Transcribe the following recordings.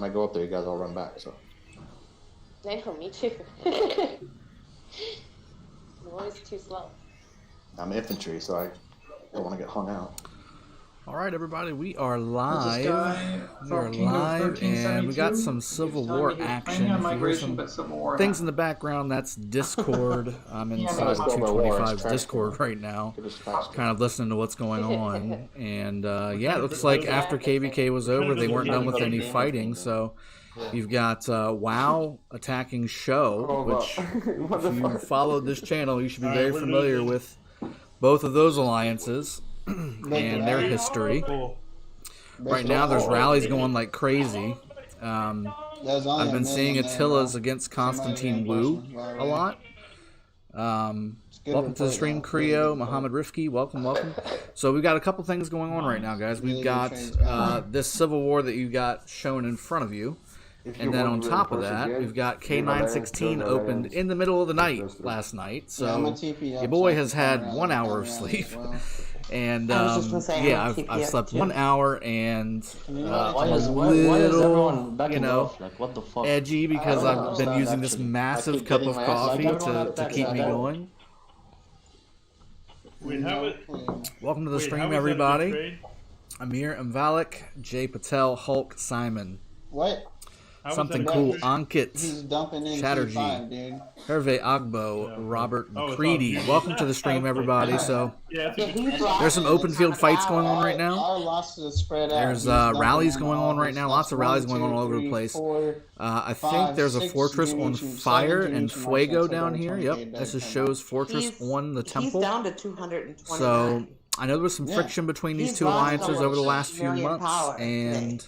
I go up there, you guys all run back. So. Damn, me too. I'm always too slow. I'm infantry, so I don't want to get hung out. All right, everybody, we are live. We are live, and we got some Civil War action. If you hear some things in the background, that's Discord. I'm inside K225's Discord right now, kind of listening to what's going on. And yeah, it looks like after KVK was over, they weren't done with any fighting. So you've got WoW attacking Show, which if you followed this channel, you should be very familiar with both of those alliances and their history. Right now, there's rallies going like crazy. I've been seeing Attila's against Constantine Wu a lot. Welcome to the stream, Creo, Muhammad Rifki. Welcome, welcome. So we've got a couple things going on right now, guys. We've got this Civil War that you got shown in front of you. And then on top of that, we've got K916 opened in the middle of the night last night. So your boy has had 1 hour of sleep. And yeah, I've slept 1 hour, and I'm a little, you know, edgy because I've been using this massive cup of coffee to keep me going. Welcome to the stream, everybody. Amir Mvalik, Jay Patel, Hulk, Simon. What? Something cool. Ankit, He's dumping in Chatterjee, K5, dude. Hervé Agbo, Robert McCready. Welcome to the stream, everybody. So there's some open field fights going on right now. Our losses are spread out. There's rallies going on right now. Lots of rallies going on all over the place. I think there's a fortress on fire and Fuego down here. Yep, this is Show's fortress on the temple. He's down to 229. So I know there was some friction between these two alliances over the last few months, and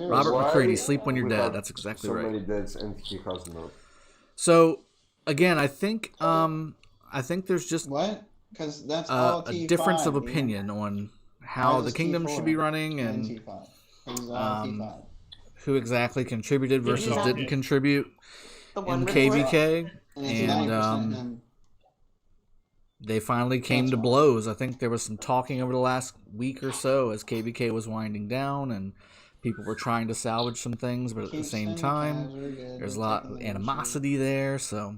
Robert McCready, sleep when you're dead. That's exactly right. Many deaths and So again, I think there's just because that's a difference of opinion on how the kingdom should be running and who exactly contributed versus didn't contribute in KVK, and they finally came to blows. I think there was some talking over the last week or so as KVK was winding down and people were trying to salvage some things, but at the same time, there's a lot of animosity there, so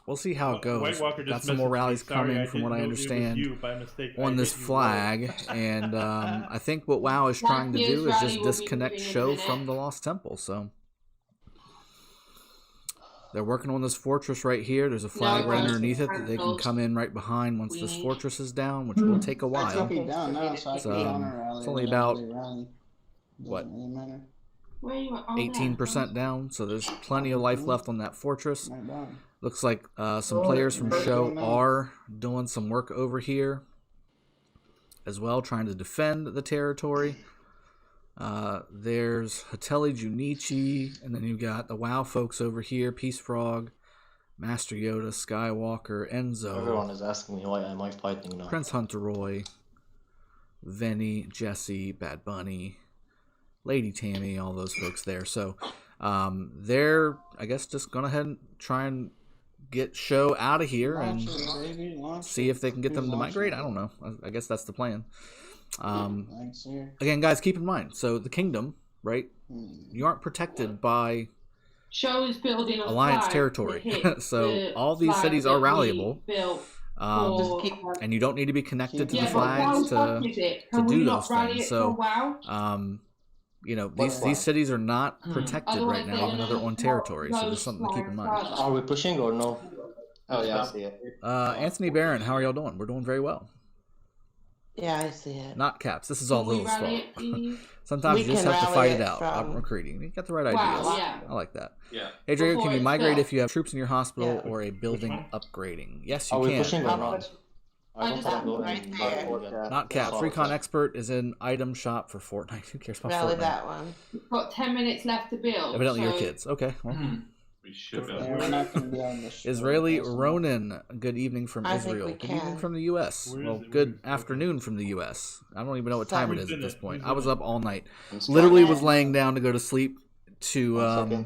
we'll see how it goes. Got some more rallies coming, from what I understand, on this flag, and I think what WoW is trying to do is just disconnect Show from the Lost Temple, so they're working on this fortress right here. There's a flag right underneath it that they can come in right behind once this fortress is down, which will take a while. So it's only about, what, 18% down, so there's plenty of life left on that fortress. Looks like some players from Show are doing some work over here as well, trying to defend the territory. There's Hatelli Junichi, and then you've got the WoW folks over here, Peace Frog, Master Yoda, Skywalker, Enzo. Everyone is asking me why am I fighting now. Prince Hunter Roy, Venny, Jesse, Bad Bunny, Lady Tammy, all those folks there. So they're, I guess, just going ahead and try and get Show out of here and see if they can get them to migrate. I don't know. I guess that's the plan. Again, guys, keep in mind, so the kingdom, right, you aren't protected by Show is building alliance territory. So all these cities are ralliable, and you don't need to be connected to the flags to do those things. So you know, these cities are not protected right now, even though they're on territory, so there's something to keep in mind. Are we pushing or no? Oh yeah, I see it. Anthony Barron, how are y'all doing? We're doing very well. Yeah, I see it. Not Caps. This is all Little's fault. Sometimes you just have to fight it out. I'm recruiting. You got the right ideas. Yeah. I like that. Yeah. Hey, Drago, can you migrate if you have troops in your hospital or a building upgrading? Yes, you Are we can. pushing or not? Not Caps. Recon Expert is in item shop for Fortnite. Who cares about Rally Fortnite? that one. We've got 10 minutes left to build. Evidently your kids. Okay. Well. We should Israeli Ronin, good evening from Israel. Good evening from the U.S. Well, good afternoon from the U.S. I don't even know what time it is at this point. I was up all night. Literally was laying down to go to sleep to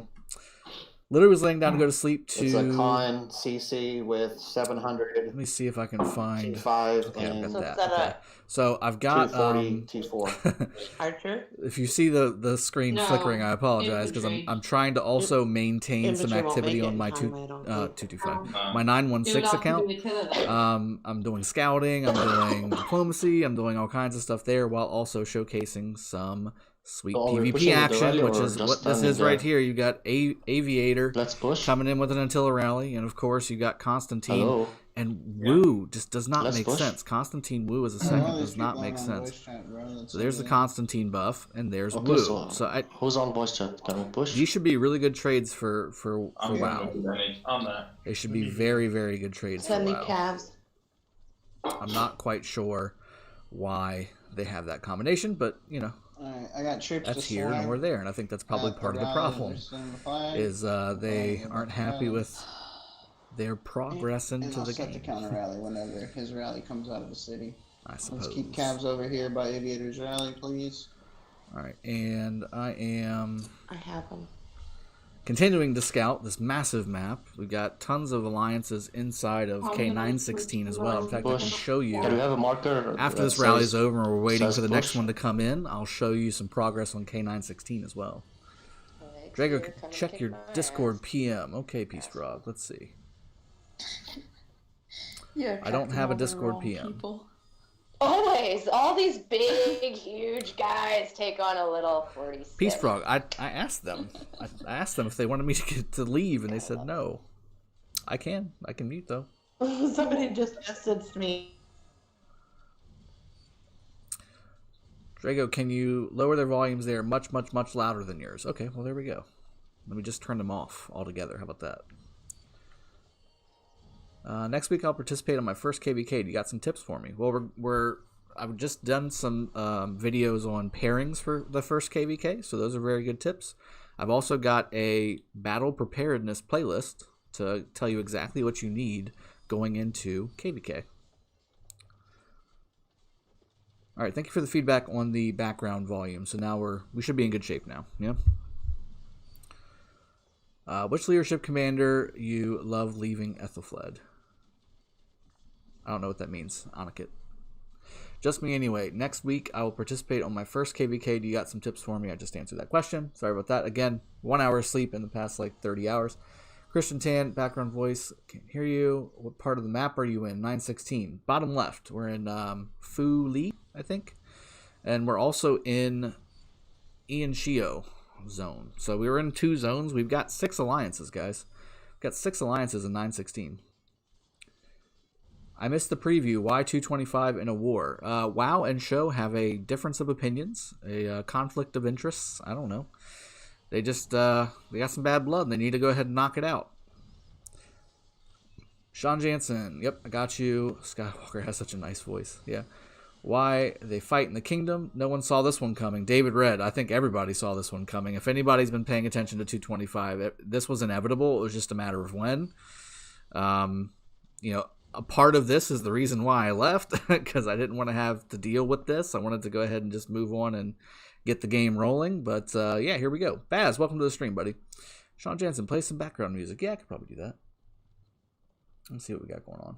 Literally was laying down to go to sleep to... It's a K916 with 700. Let me see if I can find... T5 yeah, and I've So got is that. that Okay. So I've got... 240 T4. Archer? If you see the screen No, flickering, I apologize because infantry. I'm trying to also maintain some Infantry won't activity make it on in my time, I don't think. 225. No. My You would 916 have to account. do Attila then. I'm doing scouting, I'm doing diplomacy, I'm doing all kinds of stuff there while also showcasing some sweet So are we PvP pushing with the action, rally which or is just what this standing is right there? here. You got Aviator Let's push. coming in with an Attila rally, and of course you got Constantine. Hello. And Wu just does not Let's make push. sense. Constantine Wu as a All second these does not people make on sense. voice chat, bro. That's So there's the okay. Constantine buff, and there's Okay, Wu. so So who's on voice chat? Can we push? these should be really good trades for I'm WoW. I'm there. They should be very, very good trades for Send me WoW. calves. I'm not quite sure why they have that combination, but you know, Alright, I got troops that's to here select. and we're there, and I think that's probably part of the problem. Is they aren't happy with their progress and into I'll the set the game. counter rally whenever his rally comes out of the city. I suppose. Let's keep cabs over here by Aviator's rally, please. All right, and I am I have them. continuing to scout this massive map. We've got tons of alliances inside of Oh, K916 as well. In fact, I can Push. show you. Can we have a marker? After that this rally is says- over and we're waiting says for the next push? one to come in, I'll show you some progress on K916 as well. Drago, check your Discord PM. Okay, Peace Frog. Let's see. Yeah, I don't have a Discord PM. Always, all these big, huge guys take on a little 46. Peace Frog. I asked them. I asked them if they wanted me to leave, and they said no. I can mute though. Somebody just messaged me. Drago, can you lower their volumes? They are much louder than yours. Okay, well there we go. Let me just turn them off altogether. How about that? Next week I'll participate on my first KVK. You got some tips for me? Well, I've just done some videos on pairings for the first KVK, so those are very good tips. I've also got a battle preparedness playlist to tell you exactly what you need going into KVK. All right, thank you for the feedback on the background volume. So now we should be in good shape now. Yeah. Which leadership commander you love leaving Ethelfled? I don't know what that means, Anakit. Just me anyway. Next week, I will participate on my first KVK. Do you got some tips for me? I just answered that question. Sorry about that. Again, 1 hour of sleep in the past, 30 hours. Christian Tan, background voice. Can't hear you. What part of the map are you in? 916. Bottom left. We're in Fu Li, I think. And we're also in Ian Shio zone. So we were in 2 zones. We've got 6 alliances, guys. We've got 6 alliances in 916. I missed the preview. Why 225 in a war? WoW and Show have a difference of opinions, a conflict of interests. I don't know. They just they got some bad blood, and they need to go ahead and knock it out. Sean Jansen. Yep, I got you. Skywalker has such a nice voice. Yeah. Why they fight in the kingdom? No one saw this one coming. David Red. I think everybody saw this one coming. If anybody's been paying attention to 225, this was inevitable. It was just a matter of when. You know, a part of this is the reason why I left, because I didn't want to have to deal with this. I wanted to go ahead and just move on and get the game rolling. But yeah, here we go. Baz, welcome to the stream, buddy. Sean Jansen, play some background music. Yeah, I could probably do that. Let's see what we got going on.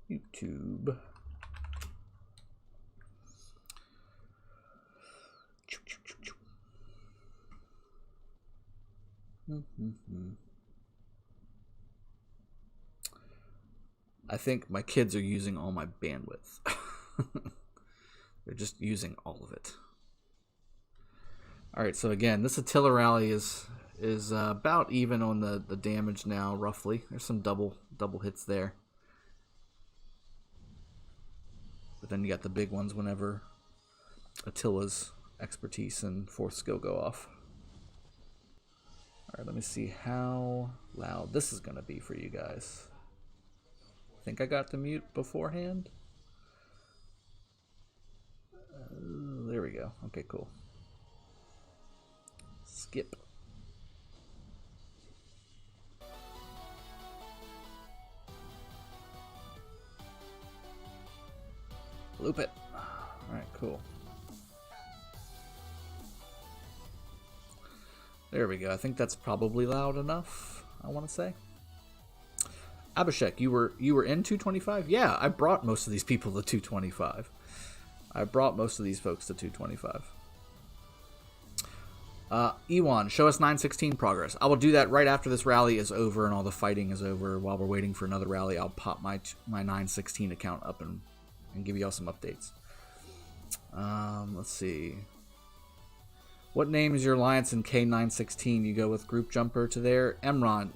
YouTube. I think my kids are using all my bandwidth. They're just using all of it. All right, so again, this Attila rally is about even on the damage now, roughly. There's some double hits there. But then you got the big ones whenever Attila's expertise and fourth skill go off. All right, let me see how loud this is going to be for you guys. I think I got the mute beforehand. There we go. Okay, cool. Skip. Loop it. All right, cool. There we go. I think that's probably loud enough, I want to say. Abhishek, you were in 225? Yeah, I brought most of these people to 225. I brought most of these folks to 225. Ewan, show us 916 progress. I will do that right after this rally is over and all the fighting is over. While we're waiting for another rally, I'll pop my 916 account up and give you all some updates. Let's see. What name is your alliance in K916? You go with Group Jumper to there. Emron.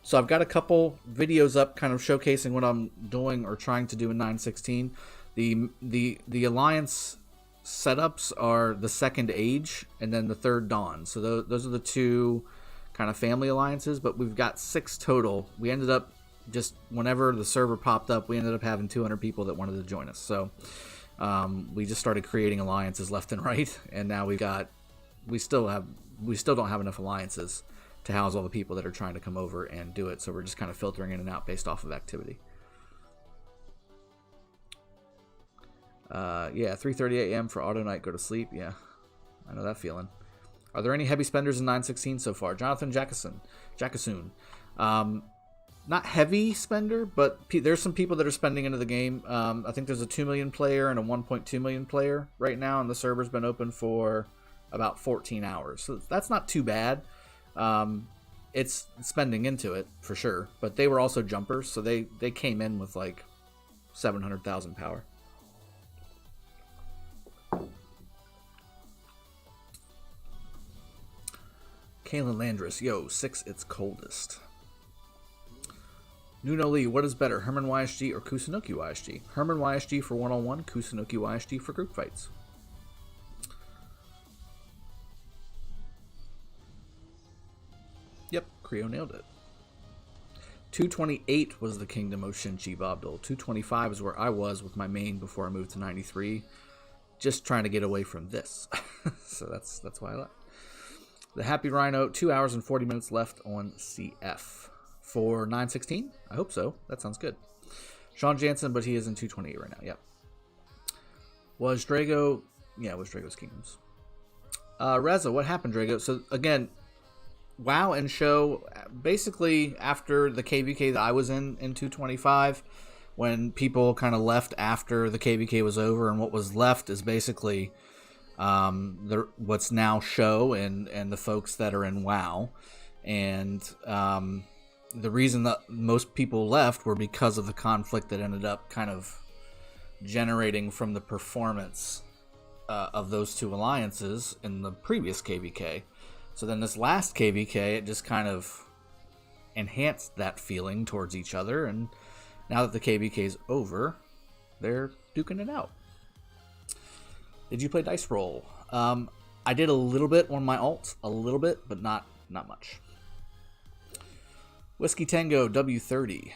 So I've got a couple videos up kind of showcasing what I'm doing or trying to do in 916. The alliance setups are the Second Age and then the Third Dawn. So those are the two kind of family alliances, but we've got 6 total. We ended up just whenever the server popped up, we ended up having 200 people that wanted to join us. So we just started creating alliances left and right, and now we still don't have enough alliances to house all the people that are trying to come over and do it. So we're just kind of filtering in and out based off of activity. Yeah, 3:30 a.m. for auto night, go to sleep. Yeah, I know that feeling. Are there any heavy spenders in 916 so far? Jonathan Jackasoon. Not heavy spender, but there's some people that are spending into the game. I think there's a 2 million player and a 1.2 million player right now, and the server's been open for about 14 hours. So that's not too bad. It's spending into it for sure, but they were also jumpers, so they came in with like 700,000 power. Kaylin Landris, yo, 6, it's coldest. Nuno Lee, what is better, Herman YSG or Kusunoki YSG? Herman YSG for one-on-one, Kusunoki YSG for group fights. Yep, Creo nailed it. 228 was the Kingdom of Shinchi Bobdol. 225 is where I was with my main before I moved to 93. Just trying to get away from this. So that's why I left. The Happy Rhino, 2 hours and 40 minutes left on CF. For 916? I hope so. That sounds good. Sean Jansen, but he is in 228 right now. Yep. Was Drago... Yeah, it was Drago's Kingdoms. Reza, what happened, Drago? So, again, WoW and show, basically, after the KVK that I was in 225, when people kind of left after the KVK was over, and what was left is basically what's now show and the folks that are in WoW. And the reason that most people left were because of the conflict that ended up kind of generating from the performance of those two alliances in the previous KVK. So then this last KVK, it just kind of enhanced that feeling towards each other, and now that the KVK is over, they're duking it out. Did you play Dice Roll? I did a little bit on my alt, a little bit, but not much. Whiskey Tango W30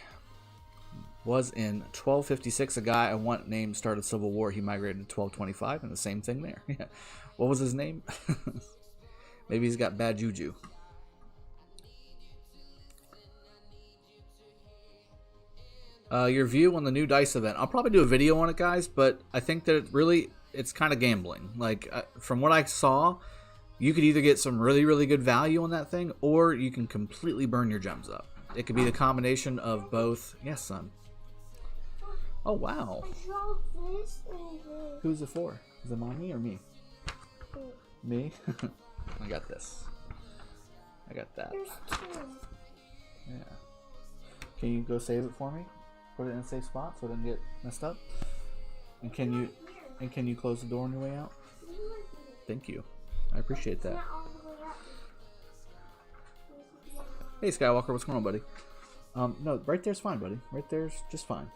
was in 1256. A guy I want named started Civil War. He migrated to 1225, and the same thing there. What was his name? Maybe he's got bad juju. Your view on the new dice event. I'll probably do a video on it, guys, but I think that it's kind of gambling. Like, from what I saw, you could either get some really, really good value on that thing, or you can completely burn your gems up. It could be the combination of both. Yes, son. Oh, wow. Who's it for? Is it mommy or me? Me? I got this. I got that. Yeah. Can you go save it for me? Put it in a safe spot so it doesn't get messed up? And can you close the door on your way out? Thank you. I appreciate that. Hey Skywalker, what's going on, buddy? No, right there's fine, buddy. Right there's just fine.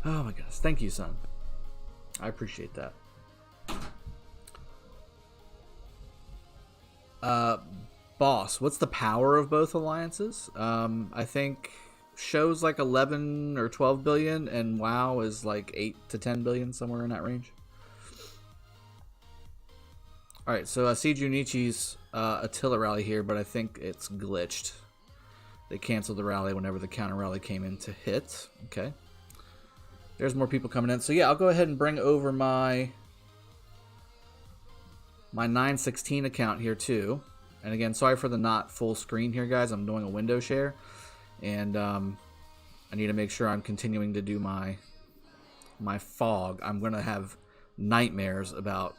Oh my goodness. Thank you, son. I appreciate that. Boss, what's the power of both alliances? I think show's like 11 or 12 billion, and WoW is like 8 to 10 billion, somewhere in that range. Alright, so I see Junichi's Attila rally here, but I think it's glitched. They canceled the rally whenever the counter rally came in to hit. Okay. There's more people coming in. So yeah, I'll go ahead and bring over my my 916 account here too. And again, sorry for the not full screen here, guys. I'm doing a window share, and I need to make sure I'm continuing to do my fog. I'm gonna have nightmares about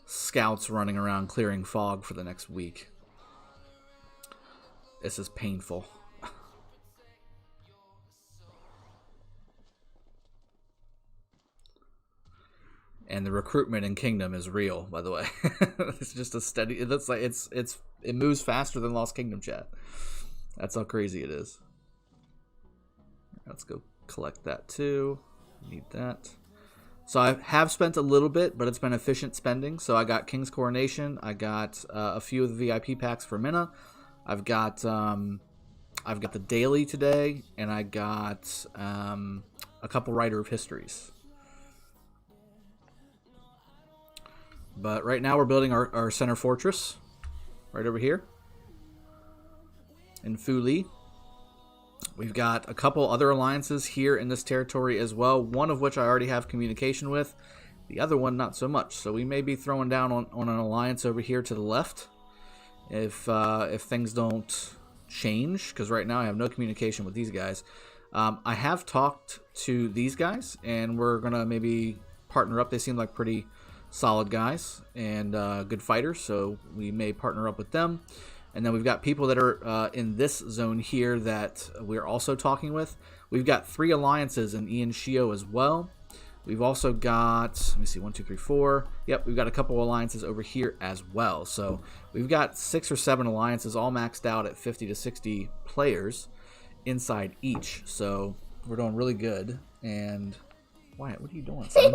scouts running around clearing fog for the next week. This is painful. And the recruitment in Kingdom is real, by the way. It's just a steady. It looks like it moves faster than Lost Kingdom chat. That's how crazy it is. Let's go collect that too. Need that. So I have spent a little bit, but it's been efficient spending. So I got King's Coronation. I got a few of the VIP packs for Minna. I've got the daily today, and I got a couple Writer of Histories. But right now we're building our center fortress right over here in Fuli. We've got a couple other alliances here in this territory as well, one of which I already have communication with, the other one not so much. So we may be throwing down on an alliance over here to the left if things don't change, because right now I have no communication with these guys. I have talked to these guys, and we're going to maybe partner up. They seem like pretty solid guys and good fighters, so we may partner up with them. And then we've got people that are in this zone here that we're also talking with. We've got 3 alliances in Ian Shio as well. We've also got, let me see, 1, 2, 3, 4. Yep, we've got a couple alliances over here as well. So we've got 6 or 7 alliances all maxed out at 50 to 60 players inside each. So we're doing really good. And Wyatt, what are you doing, son?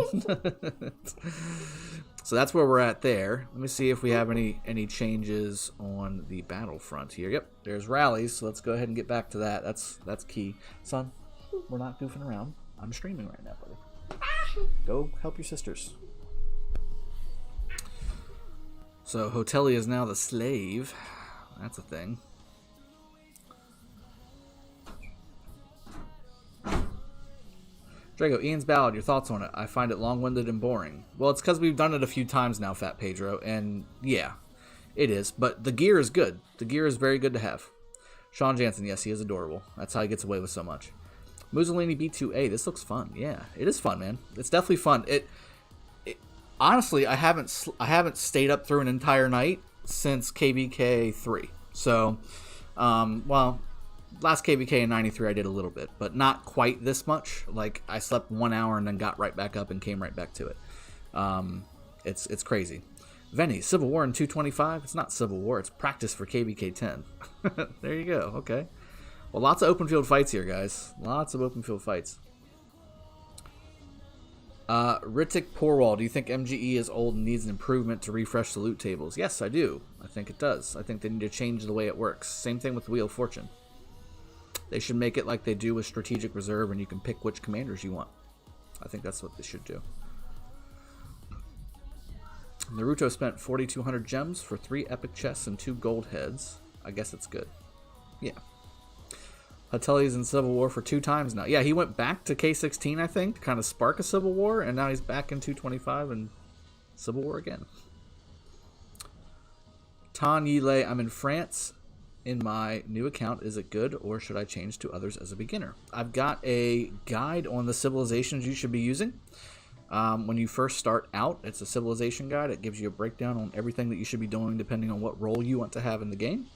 So that's where we're at there. Let me see if we have any changes on the battlefront here. Yep, there's rallies, so let's go ahead and get back to that. That's key. Son, we're not goofing around. I'm streaming right now, buddy. Go help your sisters. So Hotelia is now the slave. That's a thing. Drago, Ian's Ballad, your thoughts on it? I find it long-winded and boring. Well, it's because we've done it a few times now, Fat Pedro, and yeah, it is. But the gear is good. The gear is very good to have. Sean Jansen, yes, he is adorable. That's how he gets away with so much. Mussolini B2A, this looks fun. Yeah, it is fun, man. It's definitely fun. Honestly, I haven't stayed up through an entire night since KBK 3. So, well, last KBK in 93 I did a little bit, but not quite this much. Like, I slept 1 hour and then got right back up and came right back to it. It's crazy. Venny, Civil War in 225? It's not Civil War, it's practice for KBK 10. There you go, okay. Well, lots of open field fights here, guys. Lots of open field fights. Ritik Porwall, do you think MGE is old and needs an improvement to refresh the loot tables? Yes, I do. I think it does. I think they need to change the way it works. Same thing with Wheel of Fortune. They should make it like they do with Strategic Reserve, and you can pick which commanders you want. I think that's what they should do. Naruto spent 4,200 gems for 3 epic chests and 2 gold heads. I guess it's good. Yeah. Hateli's in Civil War for 2 times now. Yeah, he went back to K16, I think, to kind of spark a Civil War, and now he's back in 225 and Civil War again. Tan Yile, I'm in France. In my new account, is it good, or should I change to others as a beginner? I've got a guide on the civilizations you should be using. When you first start out, it's a civilization guide. It gives you a breakdown on everything that you should be doing depending on what role you want to have in the game.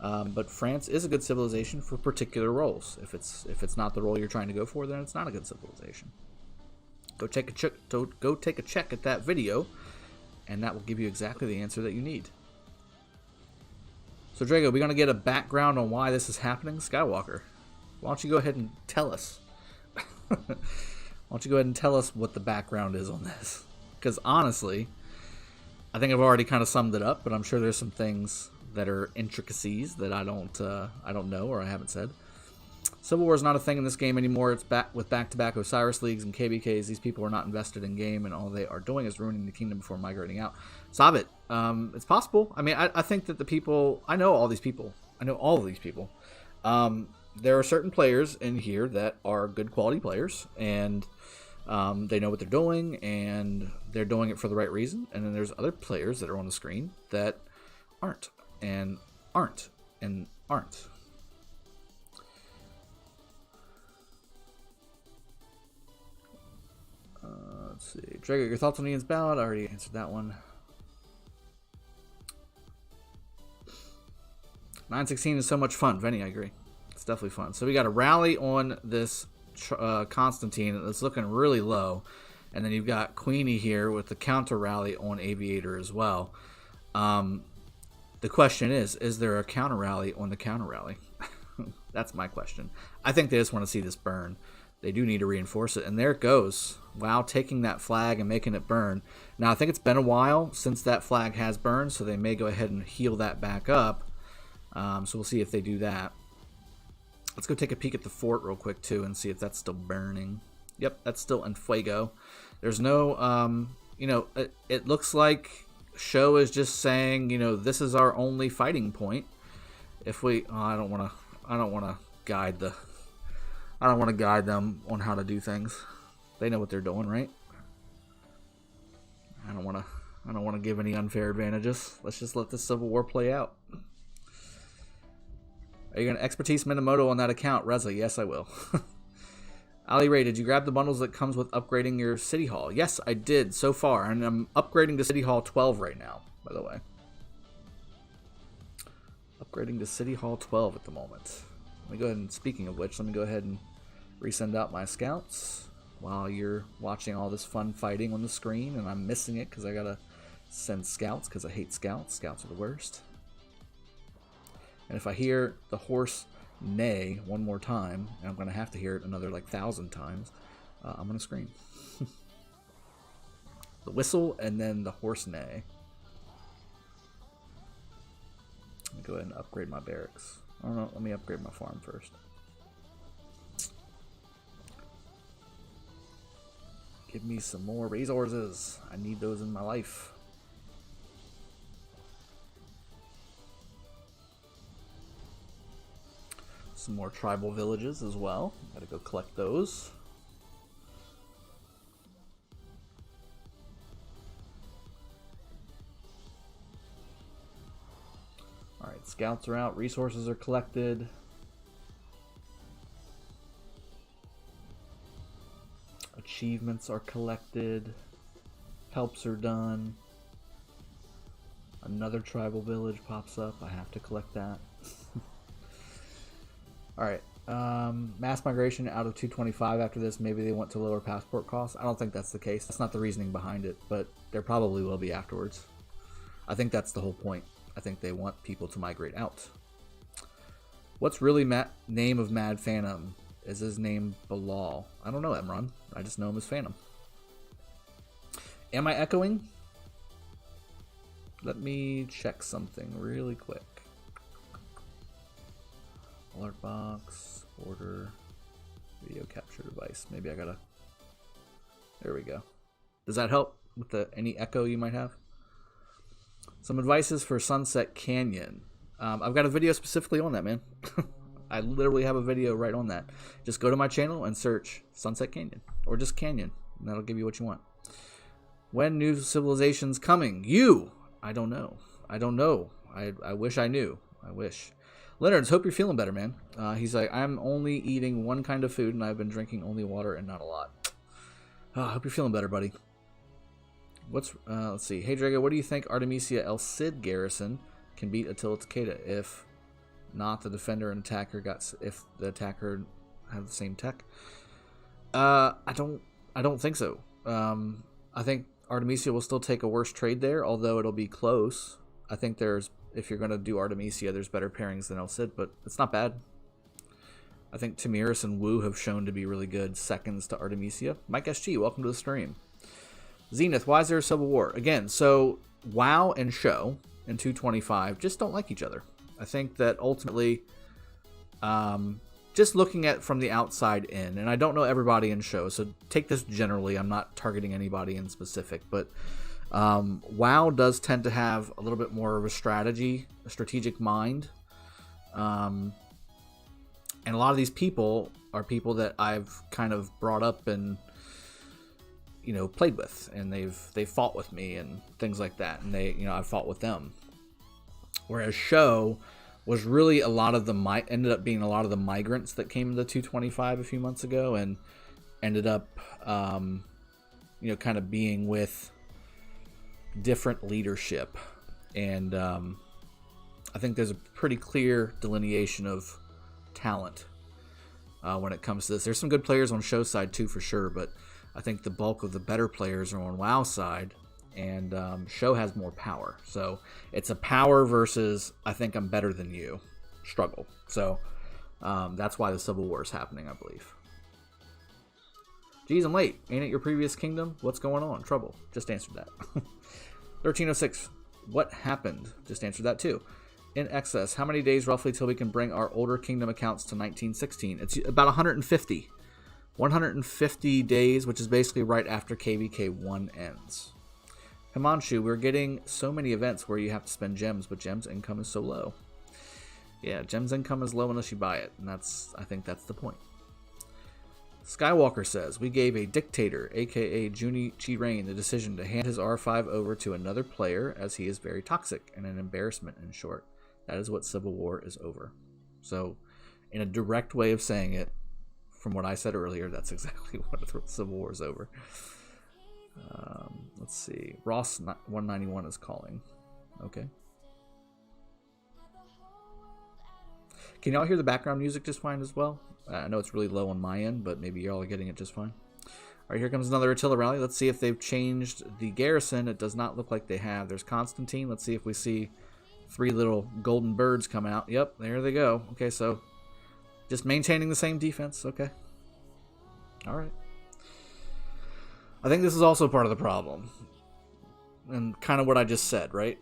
But France is a good civilization for particular roles. If it's not the role you're trying to go for, then it's not a good civilization. Go take a check at that video, and that will give you exactly the answer that you need. So, Drago, we're going to get a background on why this is happening. Skywalker, why don't you go ahead and tell us? Why don't you go ahead and tell us what the background is on this? Because, honestly, I think I've already kind of summed it up, but I'm sure there's some things that are intricacies that I don't know or I haven't said. Civil War is not a thing in this game anymore. It's back with back-to-back Osiris Leagues and KBKs. These people are not invested in game, and all they are doing is ruining the kingdom before migrating out. Stop it. It's possible. I mean, I think that the people... I know all these people. I know all of these people. There are certain players in here that are good quality players, and They know what they're doing, and they're doing it for the right reason. And then there's other players that are on the screen that aren't, and aren't, and aren't. Let's see. Drago, your thoughts on Ian's ballot? I already answered that one. 916 is so much fun. Venny, I agree. It's definitely fun. So we got a rally on this Constantine that's looking really low. And then you've got Queenie here with the counter rally on Aviator as well. The question is there a counter rally on the counter rally? That's my question. I think they just want to see this burn. They do need to reinforce it. And there it goes. Wow, taking that flag and making it burn. Now, I think it's been a while since that flag has burned, so they may go ahead and heal that back up. So we'll see if they do that. Let's go take a peek at the fort real quick, too, and see if that's still burning. Yep, that's still in fuego. There's no, you know, it looks like Show is just saying, you know, this is our only fighting point. If we, I don't want to guide them on how to do things. They know what they're doing, right? I don't want to give any unfair advantages. Let's just let the Civil War play out. Are you going to expertise Minamoto on that account, Reza? Yes, I will. Ali Ray, did you grab the bundles that comes with upgrading your City Hall? Yes, I did so far, and I'm upgrading to City Hall 12 right now, by the way. Upgrading to City Hall 12 at the moment. Let me go ahead and, speaking of which, let me go ahead and resend out my scouts while you're watching all this fun fighting on the screen, and I'm missing it because I gotta send scouts because I hate scouts. Scouts are the worst. And if I hear the horse neigh one more time, and I'm going to have to hear it another like 1,000 times, I'm going to scream. The whistle and then the horse neigh. Let me go ahead and upgrade my barracks. Oh no, let me upgrade my farm first. Give me some more resources. I need those in my life. Some more tribal villages as well. Gotta go collect those. Alright, scouts are out, resources are collected. Achievements are collected. Helps are done. Another tribal village pops up. I have to collect that. Alright, mass migration out of 225 after this. Maybe they want to lower passport costs. I don't think that's the case. That's not the reasoning behind it, but there probably will be afterwards. I think that's the whole point. I think they want people to migrate out. What's really name of Mad Phantom? Is his name Bilal? I don't know, Emron. I just know him as Phantom. Am I echoing? Let me check something really quick. Alert box, order, video capture device. Maybe I gotta. There we go. Does that help with any echo you might have? Some advices for Sunset Canyon. I've got a video specifically on that, man. I literally have a video right on that. Just go to my channel and search Sunset Canyon, or just Canyon, and that'll give you what you want. When new civilization's coming? I don't know. I don't know. I wish I knew. I wish. Leonard's, hope you're feeling better, man. He's like, I'm only eating one kind of food, and I've been drinking only water and not a lot. I hope you're feeling better, buddy. Let's see. Hey, Drago, what do you think Artemisia El Cid garrison can beat Attila Takeda if not the defender and attacker if the attacker have the same tech? I don't think so. I think Artemisia will still take a worse trade there, although it'll be close. I think if you're going to do Artemisia, there's better pairings than El Cid, but it's not bad. I think Tamiris and Wu have shown to be really good seconds to Artemisia. Mike SG, welcome to the stream. Zenith, why is there a civil war? Again, so WoW and Show and 225 just don't like each other. I think that ultimately, just looking at from the outside in, and I don't know everybody in Show, so take this generally. I'm not targeting anybody in specific, but WoW does tend to have a little bit more of a strategic mind. And a lot of these people are people that I've kind of brought up and you know, played with, and they've fought with me and things like that, and they, you know, I've fought with them. Whereas Show was really ended up being a lot of the migrants that came to 225 a few months ago, and ended up, you know, kind of being with different leadership. And I think there's a pretty clear delineation of talent when it comes to this. There's some good players on Show's side too, for sure, but I think the bulk of the better players are on WoW's side, and Show has more power. So it's a power versus I think I'm better than you struggle. So that's why the Civil War is happening, I believe. Geez, I'm late. Ain't it your previous kingdom? What's going on? Trouble. Just answered that. 1306. What happened? Just answered that too. In excess, how many days roughly till we can bring our older kingdom accounts to 1916? It's about 150. 150 days, which is basically right after KVK 1 ends. Himanshu, we're getting so many events where you have to spend gems, but gems income is so low. Yeah, gems income is low unless you buy it, and I think that's the point. Skywalker says, we gave a dictator, aka Junichi Rain, the decision to hand his R5 over to another player as he is very toxic and an embarrassment, in short. That is what Civil War is over. So, in a direct way of saying it, from what I said earlier, that's exactly what Civil War is over. Let's see. Ross 191 is calling. Okay. Can y'all hear the background music just fine as well? I know it's really low on my end, but maybe y'all are getting it just fine. All right, here comes another Attila rally. Let's see if they've changed the garrison. It does not look like they have. There's Constantine. Let's see if we see 3 little golden birds come out. Yep, there they go. Okay, so just maintaining the same defense. Okay. All right. I think this is also part of the problem. And kind of what I just said, right?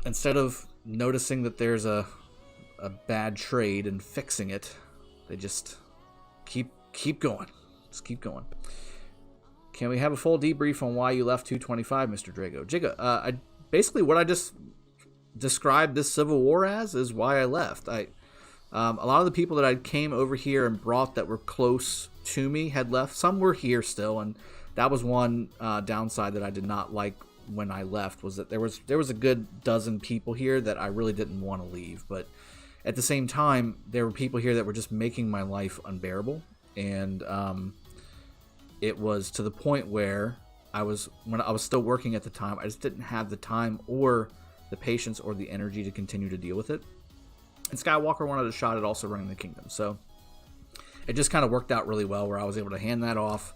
Instead of noticing that there's a bad trade and fixing it, they just keep going. Just keep going. Can we have a full debrief on why you left 225, Mr. Drago? Jigga, basically what I just described this Civil War as is why I left. A lot of the people that I came over here and brought that were close to me had left. Some were here still, and that was one downside that I did not like when I left, was that there was a good dozen people here that I really didn't want to leave. But at the same time, there were people here that were just making my life unbearable, and it was to the point where when I was still working at the time, I just didn't have the time or the patience or the energy to continue to deal with it. And Skywalker wanted a shot at also running the kingdom, so it just kind of worked out really well where I was able to hand that off.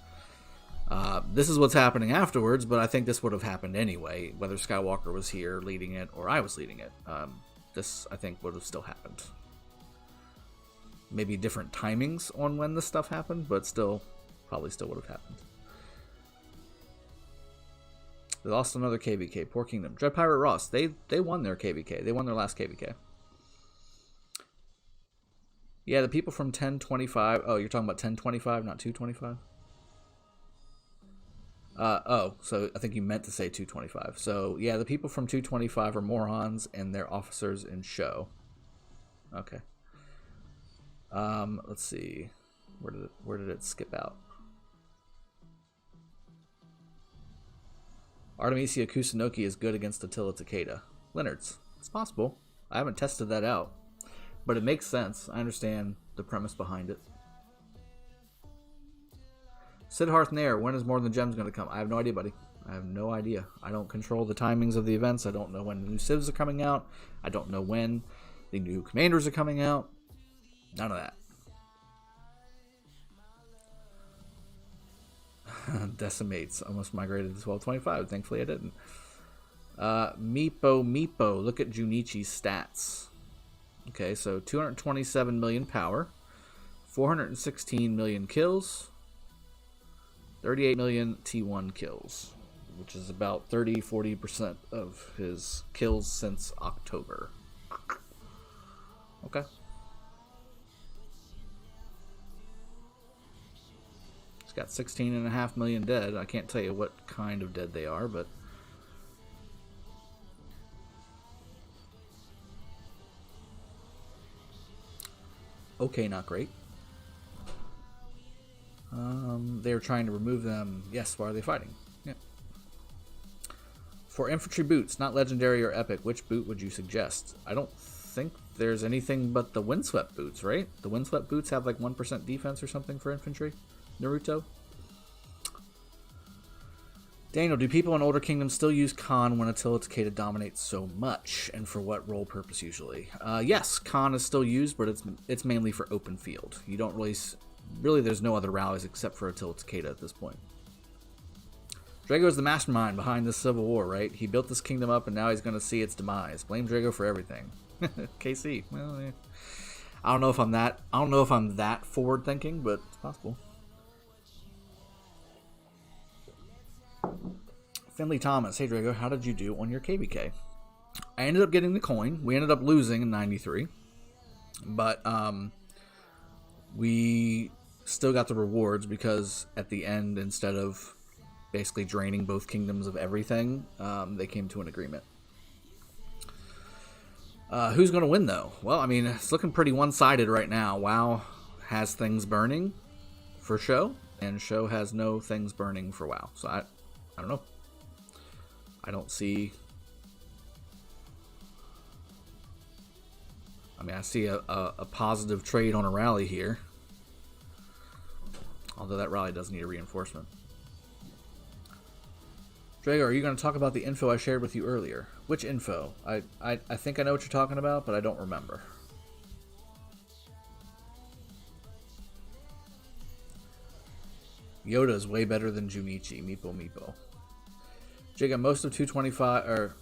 This is what's happening afterwards, but I think this would have happened anyway, whether Skywalker was here leading it or I was leading it. This, I think, would have still happened. Maybe different timings on when this stuff happened, but still, probably still would have happened. They lost another KVK. Poor Kingdom. Dread Pirate Ross. They won their KVK. They won their last KVK. Yeah, the people from 1025. Oh, you're talking about 1025, not 225? Oh, so I think you meant to say 225. So, yeah, the people from 225 are morons and they're officers in show. Okay. Let's see. Where did it skip out? Artemisia Kusunoki is good against Attila Takeda. Leonard's. It's possible. I haven't tested that out. But it makes sense. I understand the premise behind it. Siddharth Nair, when is More Than Gems going to come? I have no idea, buddy. I have no idea. I don't control the timings of the events. I don't know when the new civs are coming out. I don't know when the new commanders are coming out. None of that. Decimates almost migrated to 1225. Thankfully I didn't. Meepo, look at Junichi's stats. Okay, so 227 million power, 416 million kills, 38 million T1 kills, which is about 30-40% of his kills since October. Okay. He's got 16.5 million dead. I can't tell you what kind of dead they are, but okay, not great. They are trying to remove them. Yes, why are they fighting? Yeah. For infantry boots, not legendary or epic, which boot would you suggest? I don't think there's anything but the windswept boots, right? The windswept boots have like 1% defense or something for infantry. Naruto. Daniel, do people in older kingdoms still use Khan when Attila Takeda dominates so much, and for what role purpose usually? Yes, Khan is still used, but it's mainly for open field. You don't really there's no other rallies except for Attila Takeda at this point. Drago is the mastermind behind this civil war, right? He built this kingdom up, and now he's going to see its demise. Blame Drago for everything. KC. Well, yeah. I don't know if I'm that forward thinking, but it's possible. Finley Thomas, hey Drago, how did you do on your KVK? I ended up getting the coin. We ended up losing in 93, but we still got the rewards because at the end, instead of basically draining both kingdoms of everything, they came to an agreement. Who's going to win though? Well, I mean, it's looking pretty one-sided right now. WoW has things burning for Show, and Show has no things burning for WoW. So I don't know. I don't see... I mean, I see a positive trade on a rally here. Although that rally does need a reinforcement. Drago, are you going to talk about the info I shared with you earlier? Which info? I think I know what you're talking about, but I don't remember. Yoda is way better than Junichi. Meepo Meepo. Jiga, most of 225 or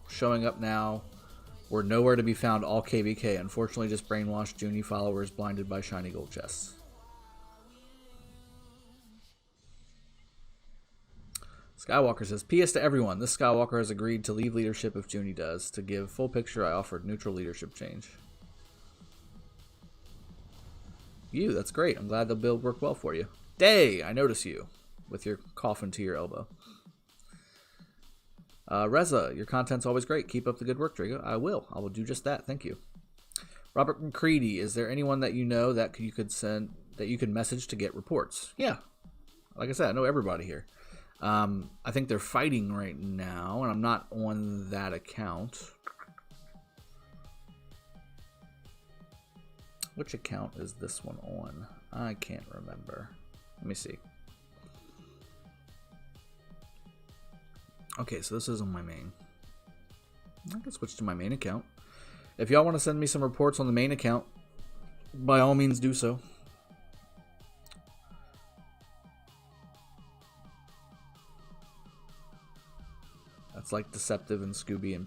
showing up now were nowhere to be found all KVK. Unfortunately, just brainwashed Junie followers blinded by shiny gold chests. Skywalker says, PS to everyone. This Skywalker has agreed to leave leadership if Junie does. To give full picture, I offered neutral leadership change. That's great. I'm glad the build worked well for you. Day, I notice you with your coffin to your elbow. Reza, your content's always great. Keep up the good work, Drago. I will do just that. Thank you. Robert McCready, is there anyone that you know that you could message to get reports? Yeah. Like I said, I know everybody here. I think they're fighting right now, and I'm not on that account. Which account is this one on? I can't remember. Let me see. Okay, so this is on my main. I can switch to my main account. If y'all want to send me some reports on the main account, by all means do so. That's like Deceptive and Scooby and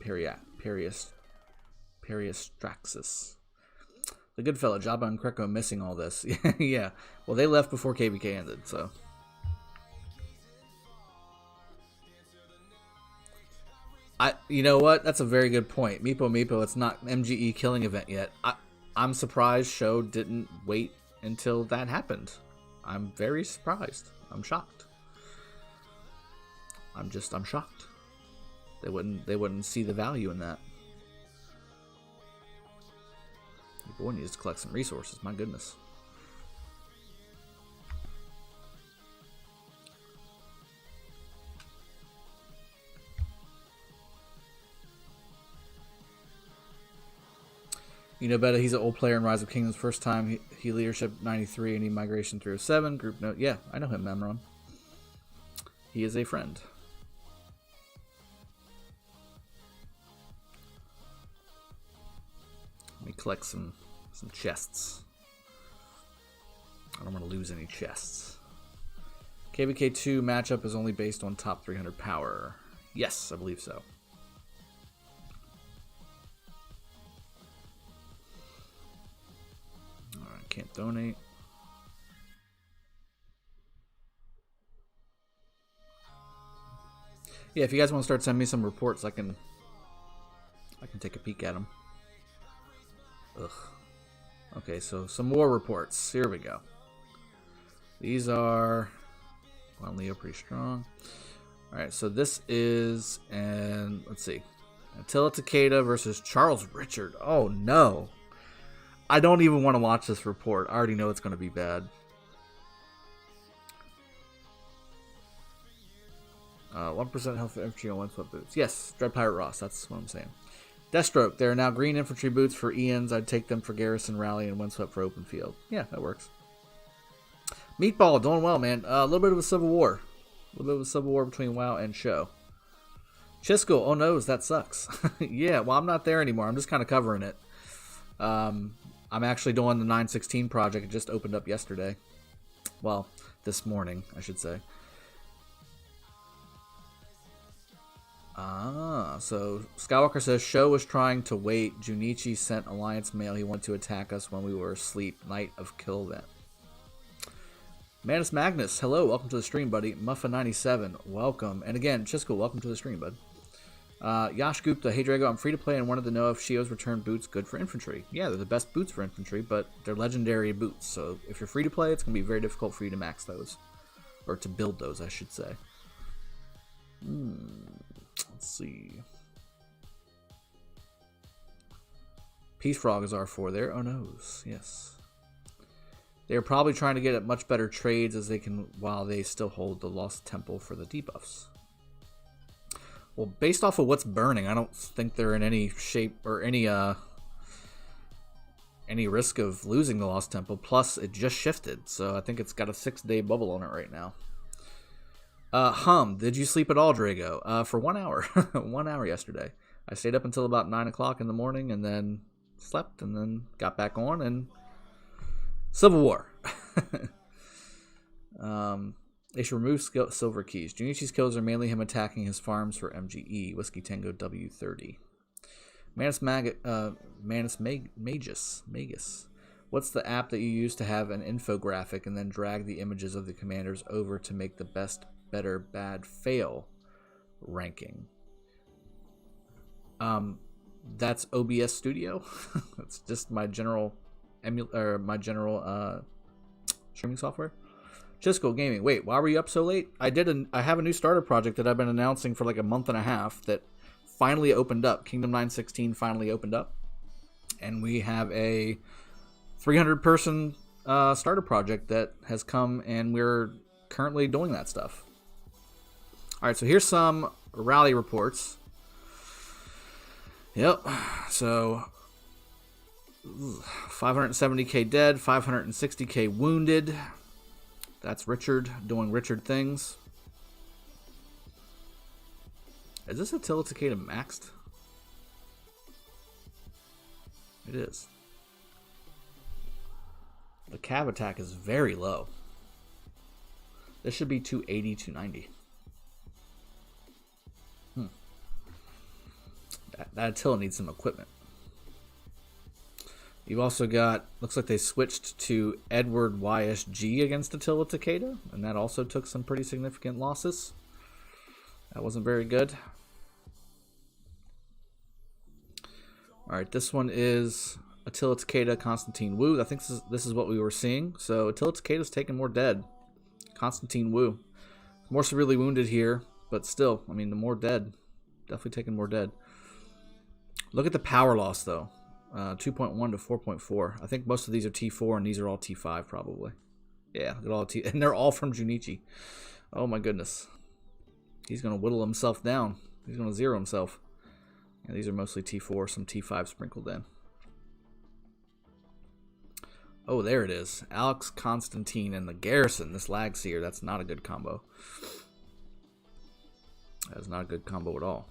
Periastraxis. The good fella, Jabba and Kreko missing all this. Yeah. Well, they left before KBK ended, so. You know what? That's a very good point. Meepo, it's not MGE killing event yet. I'm surprised Show didn't wait until that happened. I'm very surprised. I'm shocked. I'm shocked. They wouldn't see the value in that. Boy needs to collect some resources. My goodness. You know better. He's an old player in Rise of Kingdoms. First time he leadership 93 and he migration 307. Group note. Yeah, I know him, Mamron. He is a friend. Let me collect some chests. I don't want to lose any chests. KVK2 matchup is only based on top 300 power. Yes, I believe so. Alright, can't donate. Yeah, if you guys want to start sending me some reports, I can take a peek at them. Ugh. Okay, so some more reports. Here we go. These are... Well, Leo pretty strong. Alright, so this is... And let's see. Attila Takeda versus Charles Richard. Oh, no. I don't even want to watch this report. I already know it's going to be bad. 1% health for infantry on windswept boots. Yes, Dread Pirate Ross, that's what I'm saying. Deathstroke, there are now green infantry boots for Ians. I'd take them for Garrison, Rally, and windswept for open field. Yeah, that works. Meatball, doing well, man. A little bit of a civil war. A little bit of a civil war between WoW and Show. Chisco, oh no, that sucks. Yeah, well, I'm not there anymore. I'm just kind of covering it. I'm actually doing the 916 project. It just opened up yesterday. Well, this morning, I should say. So Skywalker says, Show was trying to wait. Junichi sent Alliance mail. He wanted to attack us when we were asleep. Night of Kill then. Manus Magnus, hello, welcome to the stream, buddy. Muffa97, welcome. And again, Chisco, welcome to the stream, bud. Yash Gupta, hey Drago, I'm free to play and wanted to know if Shio's return boots good for infantry. Yeah, they're the best boots for infantry, but they're legendary boots. So if you're free to play, it's going to be very difficult for you to max those. Or to build those, I should say. Let's see. Peace Frog is R4 there. Oh noes, yes. They're probably trying to get at much better trades as they can while they still hold the Lost Temple for the debuffs. Well, based off of what's burning, I don't think they're in any shape or any risk of losing the Lost Temple. Plus, it just shifted, so I think it's got a 6-day bubble on it right now. Did you sleep at all, Drago? For 1 hour. 1 hour yesterday. I stayed up until about 9 o'clock in the morning and then slept and then got back on and Civil War. They should remove silver keys. Junichi's kills are mainly him attacking his farms for MGE. Whiskey Tango W30. Magus. What's the app that you use to have an infographic and then drag the images of the commanders over to make the best, better, bad, fail ranking? That's OBS Studio. That's just my general streaming software. Chisco Gaming. Wait, why were you up so late? I have a new starter project that I've been announcing for like a month and a half that finally opened up. Kingdom 916 finally opened up, and we have a 300-person starter project that has come, and we're currently doing that stuff. All right, so here's some rally reports. Yep. So 570k dead, 560k wounded. That's Richard doing Richard things. Is this Attila Takeda maxed? It is. The cav attack is very low. This should be 280, 290. That Attila needs some equipment. You've also got, looks like they switched to Edward YSG against Attila Takeda, and that also took some pretty significant losses. That wasn't very good. Alright, this one is Attila Takeda, Constantine Wu. I think this is what we were seeing. So Attila Takeda's taking more dead. Constantine Wu. More severely wounded here, but still, I mean, the more dead. Definitely taking more dead. Look at the power loss, though. 2.1 to 4.4. I think most of these are T4, and these are all T5, probably. Yeah, look at all T, and they're all from Junichi. Oh my goodness. He's going to whittle himself down. He's going to zero himself. Yeah, these are mostly T4, some T5 sprinkled in. Oh, there it is. Alex Constantine and the Garrison. This lag seer. That's not a good combo. That is not a good combo at all.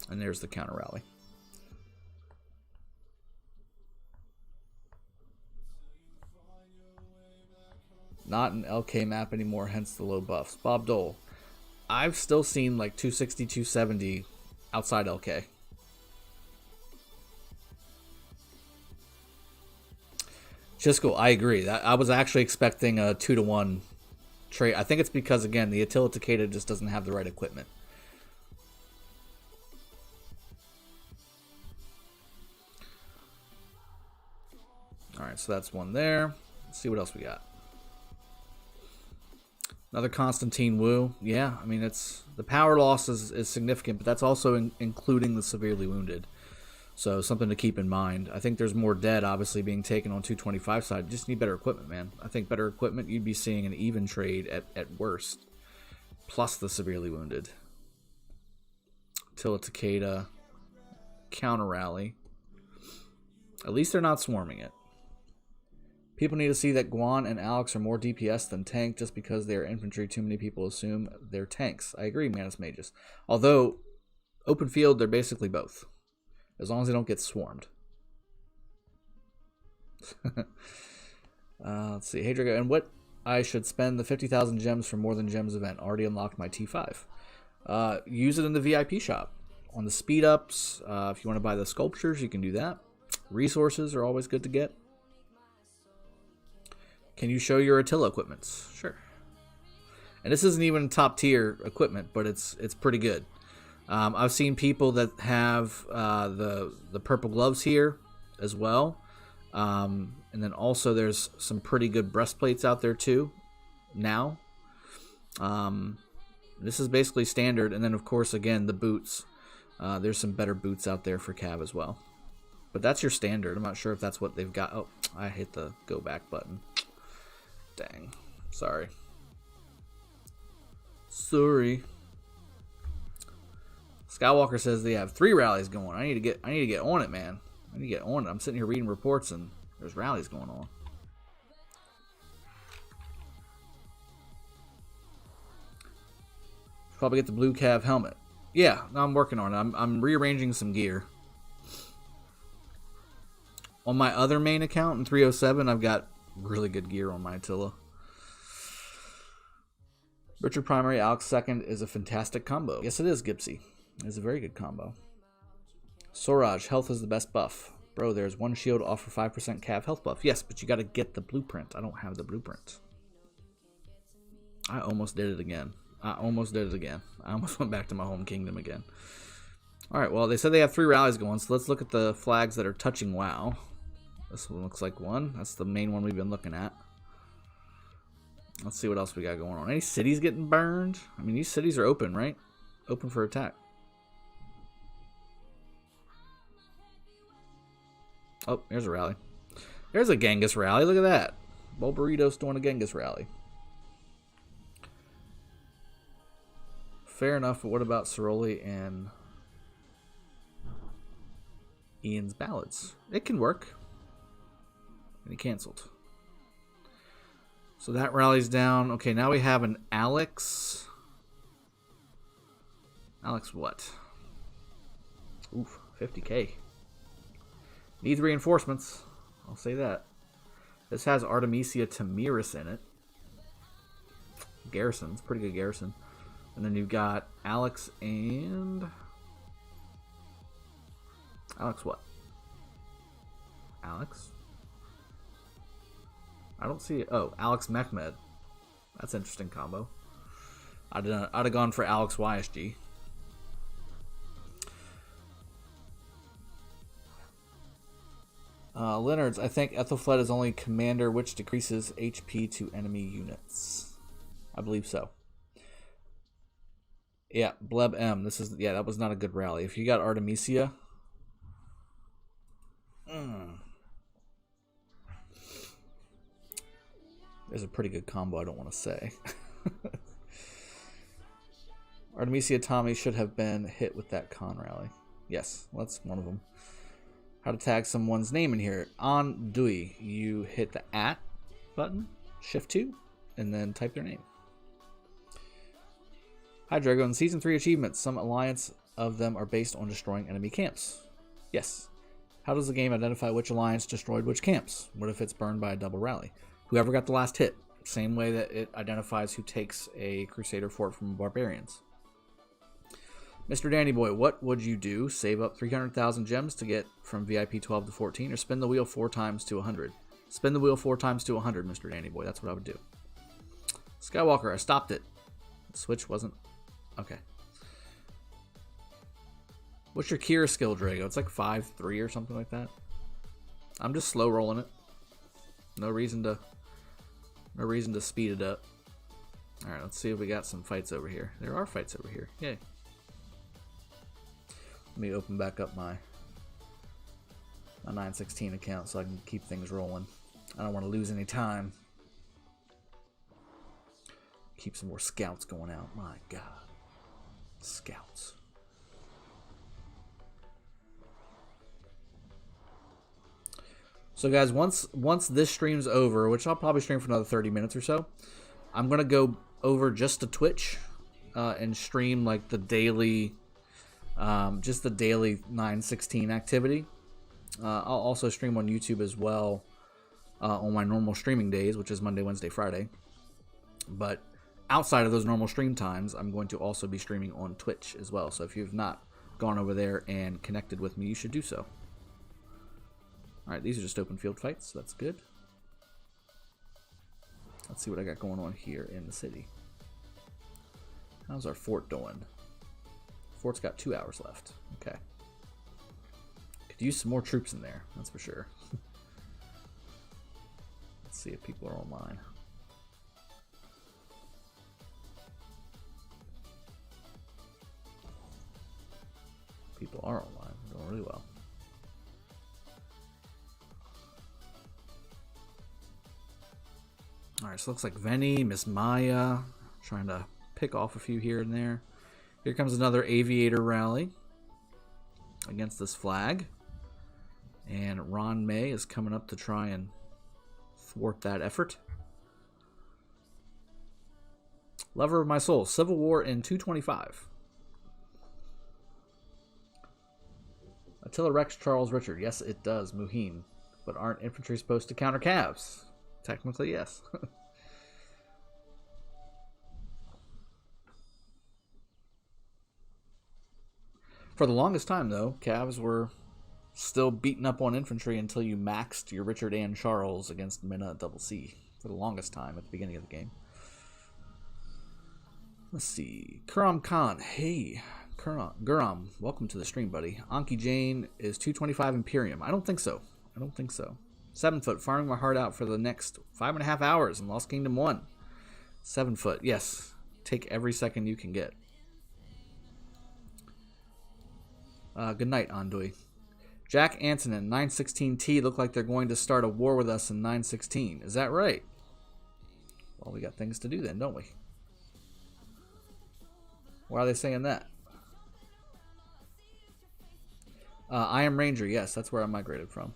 And there's the counter rally. Not an LK map anymore, hence the low buffs. Bob Dole. I've still seen like 260, 270 outside LK. Chisco, I agree. I was actually expecting a 2-to-1 trade. I think it's because, again, the Attila Takeda just doesn't have the right equipment. Alright, so that's one there. Let's see what else we got. Another Constantine Wu. Yeah, I mean, it's the power loss is significant, but that's also including the severely wounded. So something to keep in mind. I think there's more dead obviously being taken on 225 side. You just need better equipment, man. I think better equipment, you'd be seeing an even trade at worst. Plus the severely wounded. Attila Takeda. Counter rally. At least they're not swarming it. People need to see that Guan and Alex are more DPS than tank just because they are infantry. Too many people assume they're tanks. I agree, Manus Magus. Although, open field, they're basically both. As long as they don't get swarmed. Let's see. Hey, Drago, and what I should spend the 50,000 gems for More Than Gems event. Already unlocked my T5. Use it in the VIP shop. On the speed ups, if you want to buy the sculptures, you can do that. Resources are always good to get. Can you show your Attila equipments? Sure. And this isn't even top tier equipment, but it's pretty good. I've seen people that have the purple gloves here as well. And then also there's some pretty good breastplates out there too now. This is basically standard. And then of course, again, the boots. There's some better boots out there for Cav as well. But that's your standard. I'm not sure if that's what they've got. Oh, I hit the go back button. Dang. Sorry. Skywalker says they have 3 rallies going. I need to get on it, man. I need to get on it. I'm sitting here reading reports and there's rallies going on. Probably get the blue Cav helmet. Yeah, I'm working on it. I'm rearranging some gear. On my other main account in 307, I've got really good gear on my Attila. Richard primary, Alex second is a fantastic combo. Yes, it is, Gipsy. It's a very good combo. Soraj, health is the best buff. Bro, there's one shield off for 5% Cav health buff. Yes, but you got to get the blueprint. I don't have the blueprint. I almost did it again. I almost went back to my home kingdom again. Alright, well, they said they have 3 rallies going, so let's look at the flags that are touching WoW. This one looks like one. That's the main one we've been looking at. Let's see what else we got going on. Any cities getting burned? I mean, these cities are open, right? Open for attack. Oh, there's a rally. There's a Genghis rally. Look at that. Bulburitos doing a Genghis rally. Fair enough, but what about Ceroli and Ian's Ballads? It can work. And he canceled. So that rally's down. Okay, now we have an Alex. Alex what? Oof, 50k. Needs reinforcements. I'll say that. This has Artemisia Tamiris in it. Garrison. It's a pretty good garrison. And then you've got Alex and... Alex what? Alex? I don't see it. Oh, Alex Mehmed. That's an interesting combo. I'd have gone for Alex YSG. Leonard's, I think Ethelfled is only commander, which decreases HP to enemy units. I believe so. Yeah, Bleb M. This is, yeah, that was not a good rally. If you got Artemisia, there's a pretty good combo. I don't want to say. Artemisia Tommy should have been hit with that con rally. Yes, well, that's one of them. How to tag someone's name in here. On Dewey, you hit the @ button, shift 2, and then type their name. Hi Drago, in Season 3 achievements, some alliance of them are based on destroying enemy camps. Yes. How does the game identify which alliance destroyed which camps? What if it's burned by a double rally? Whoever got the last hit. Same way that it identifies who takes a Crusader fort from barbarians. Mr. Danny Boy, what would you do? Save up 300,000 gems to get from VIP 12 to 14, or spin the wheel 4 times to 100? Spin the wheel 4 times to 100, Mr. Danny Boy. That's what I would do. Skywalker, I stopped it. The switch wasn't... Okay. What's your Kira skill, Drago? It's like 5-3 or something like that. I'm just slow rolling it. No reason to speed it up. Alright, let's see if we got some fights over here. There are fights over here. Yay. Let me open back up my a 916 account so I can keep things rolling. I don't want to lose any time. Keep some more scouts going out. My God. Scouts. So guys, once this stream's over, which I'll probably stream for another 30 minutes or so, I'm going to go over just to Twitch and stream like the daily, just the daily 916 activity. I'll also stream on YouTube as well on my normal streaming days, which is Monday, Wednesday, Friday. But outside of those normal stream times, I'm going to also be streaming on Twitch as well. So if you've not gone over there and connected with me, you should do so. Alright, these are just open field fights, so that's good. Let's see what I got going on here in the city. How's our fort doing? Fort's got 2 hours left. Okay. Could use some more troops in there, that's for sure. Let's see if people are online. People are online, doing really well. Alright, so it looks like Venny, Miss Maya, trying to pick off a few here and there. Here comes another aviator rally against this flag. And Ron May is coming up to try and thwart that effort. Lover of my soul, Civil War in 225. Attila Rex, Charles Richard. Yes, it does, Muheen. But aren't infantry supposed to counter calves? Technically, yes. For the longest time, though, calves were still beating up on infantry until you maxed your Richard and Charles against Minna Double C. For the longest time at the beginning of the game. Let's see. Kuram Khan. Hey, Guram. Welcome to the stream, buddy. Anki Jane is 225 Imperium. I don't think so. I don't think so. 7 foot, farming my heart out for the next 5.5 hours in Lost Kingdom 1. 7 foot, yes. Take every second you can get. Good night, Andui. Jack Antonin, 916T look like they're going to start a war with us in 916. Is that right? Well, we got things to do then, don't we? Why are they saying that? I am Ranger, yes, that's where I migrated from.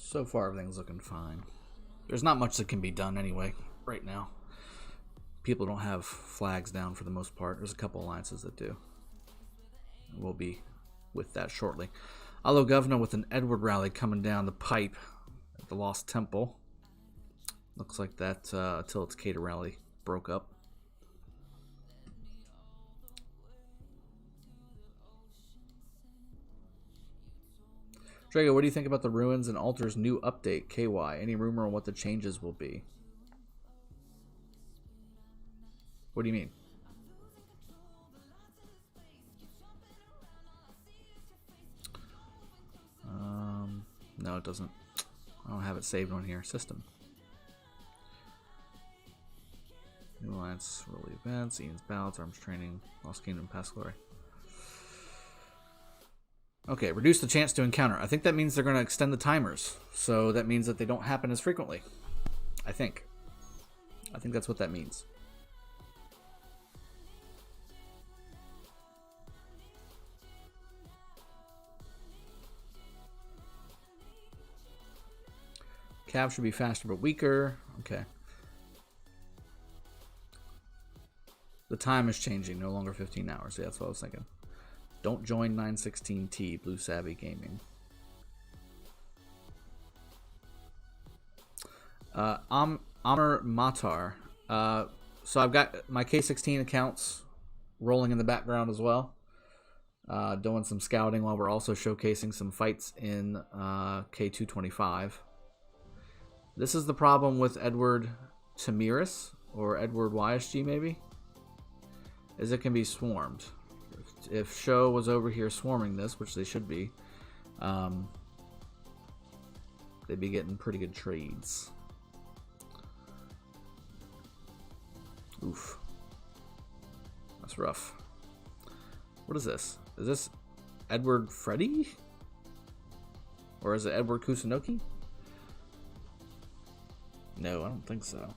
So far, everything's looking fine. There's not much that can be done anyway, right now. People don't have flags down for the most part. There's a couple alliances that do. We'll be with that shortly. Although Governor with an Edward rally coming down the pipe at the Lost Temple. Looks like that Attila Takeda rally broke up. Drago, what do you think about the Ruins and Altars new update, KY? Any rumor on what the changes will be? What do you mean? No, it doesn't. I don't have it saved on here. System. New Alliance, early events, Ian's ballots, arms training, Lost Kingdom, Past Glory. Okay, reduce the chance to encounter. I think that means they're going to extend the timers. So that means that they don't happen as frequently. I think that's what that means. Cav should be faster but weaker. Okay. The time is changing. No longer 15 hours. Yeah, that's what I was thinking. Don't join 916T, Blue Savvy Gaming. Amr Matar. So I've got my K16 accounts rolling in the background as well. Doing some scouting while we're also showcasing some fights in K225. This is the problem with Edward Tamiris, or Edward YSG maybe, is it can be swarmed. If Show was over here swarming this, which they should be, they'd be getting pretty good trades. Oof. That's rough. What is this? Is this Mon-Wed-Friday? Or is it Edward Kusunoki? No, I don't think so.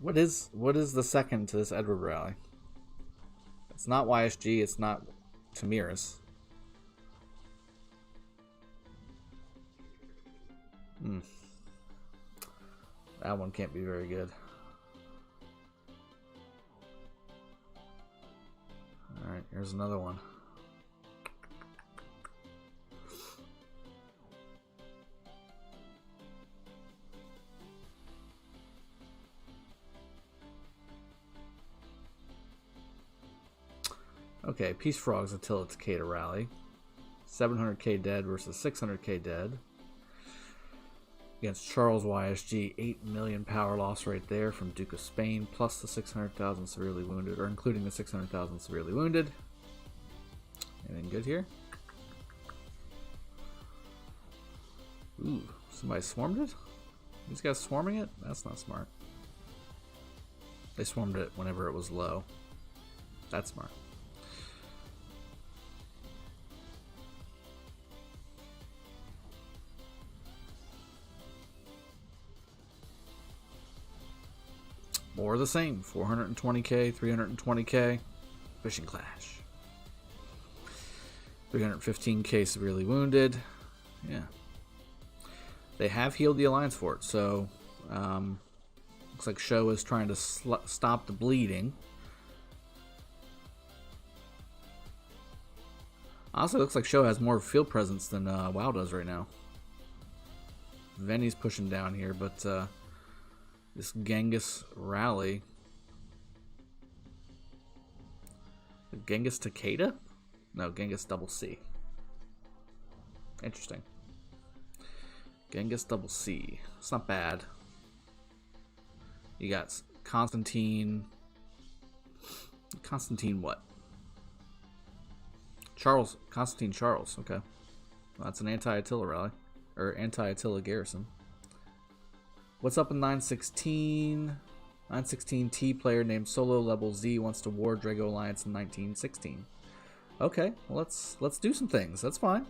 What is the second to this Edward rally? It's not YSG, it's not Tamiris. That one can't be very good. Alright, here's another one. Okay, Peace Frogs Attila Takeda rally. 700k dead versus 600k dead. Against Charles YSG, 8 million power loss right there from Duke of Spain, plus the 600,000 severely wounded, or including the 600,000 severely wounded. Anything good here? Ooh, somebody swarmed it? These guys swarming it? That's not smart. They swarmed it whenever it was low. That's smart. More of the same. 420k, 320k. Fishing Clash. 315k severely wounded. Yeah. They have healed the Alliance fort, so looks like Show is trying to stop the bleeding. Also, looks like Show has more field presence than WoW does right now. Venny's pushing down here, but this Genghis rally. Genghis Takeda? No, Genghis double C. Interesting. Genghis double C. It's not bad. You got Constantine. Constantine what? Charles. Constantine Charles. Okay. Well, that's an anti-Attila rally. Or anti-Attila garrison. What's up in 916? 916T player named Solo Level Z wants to war Drago Alliance in 1916. Okay, well let's do some things. That's fine.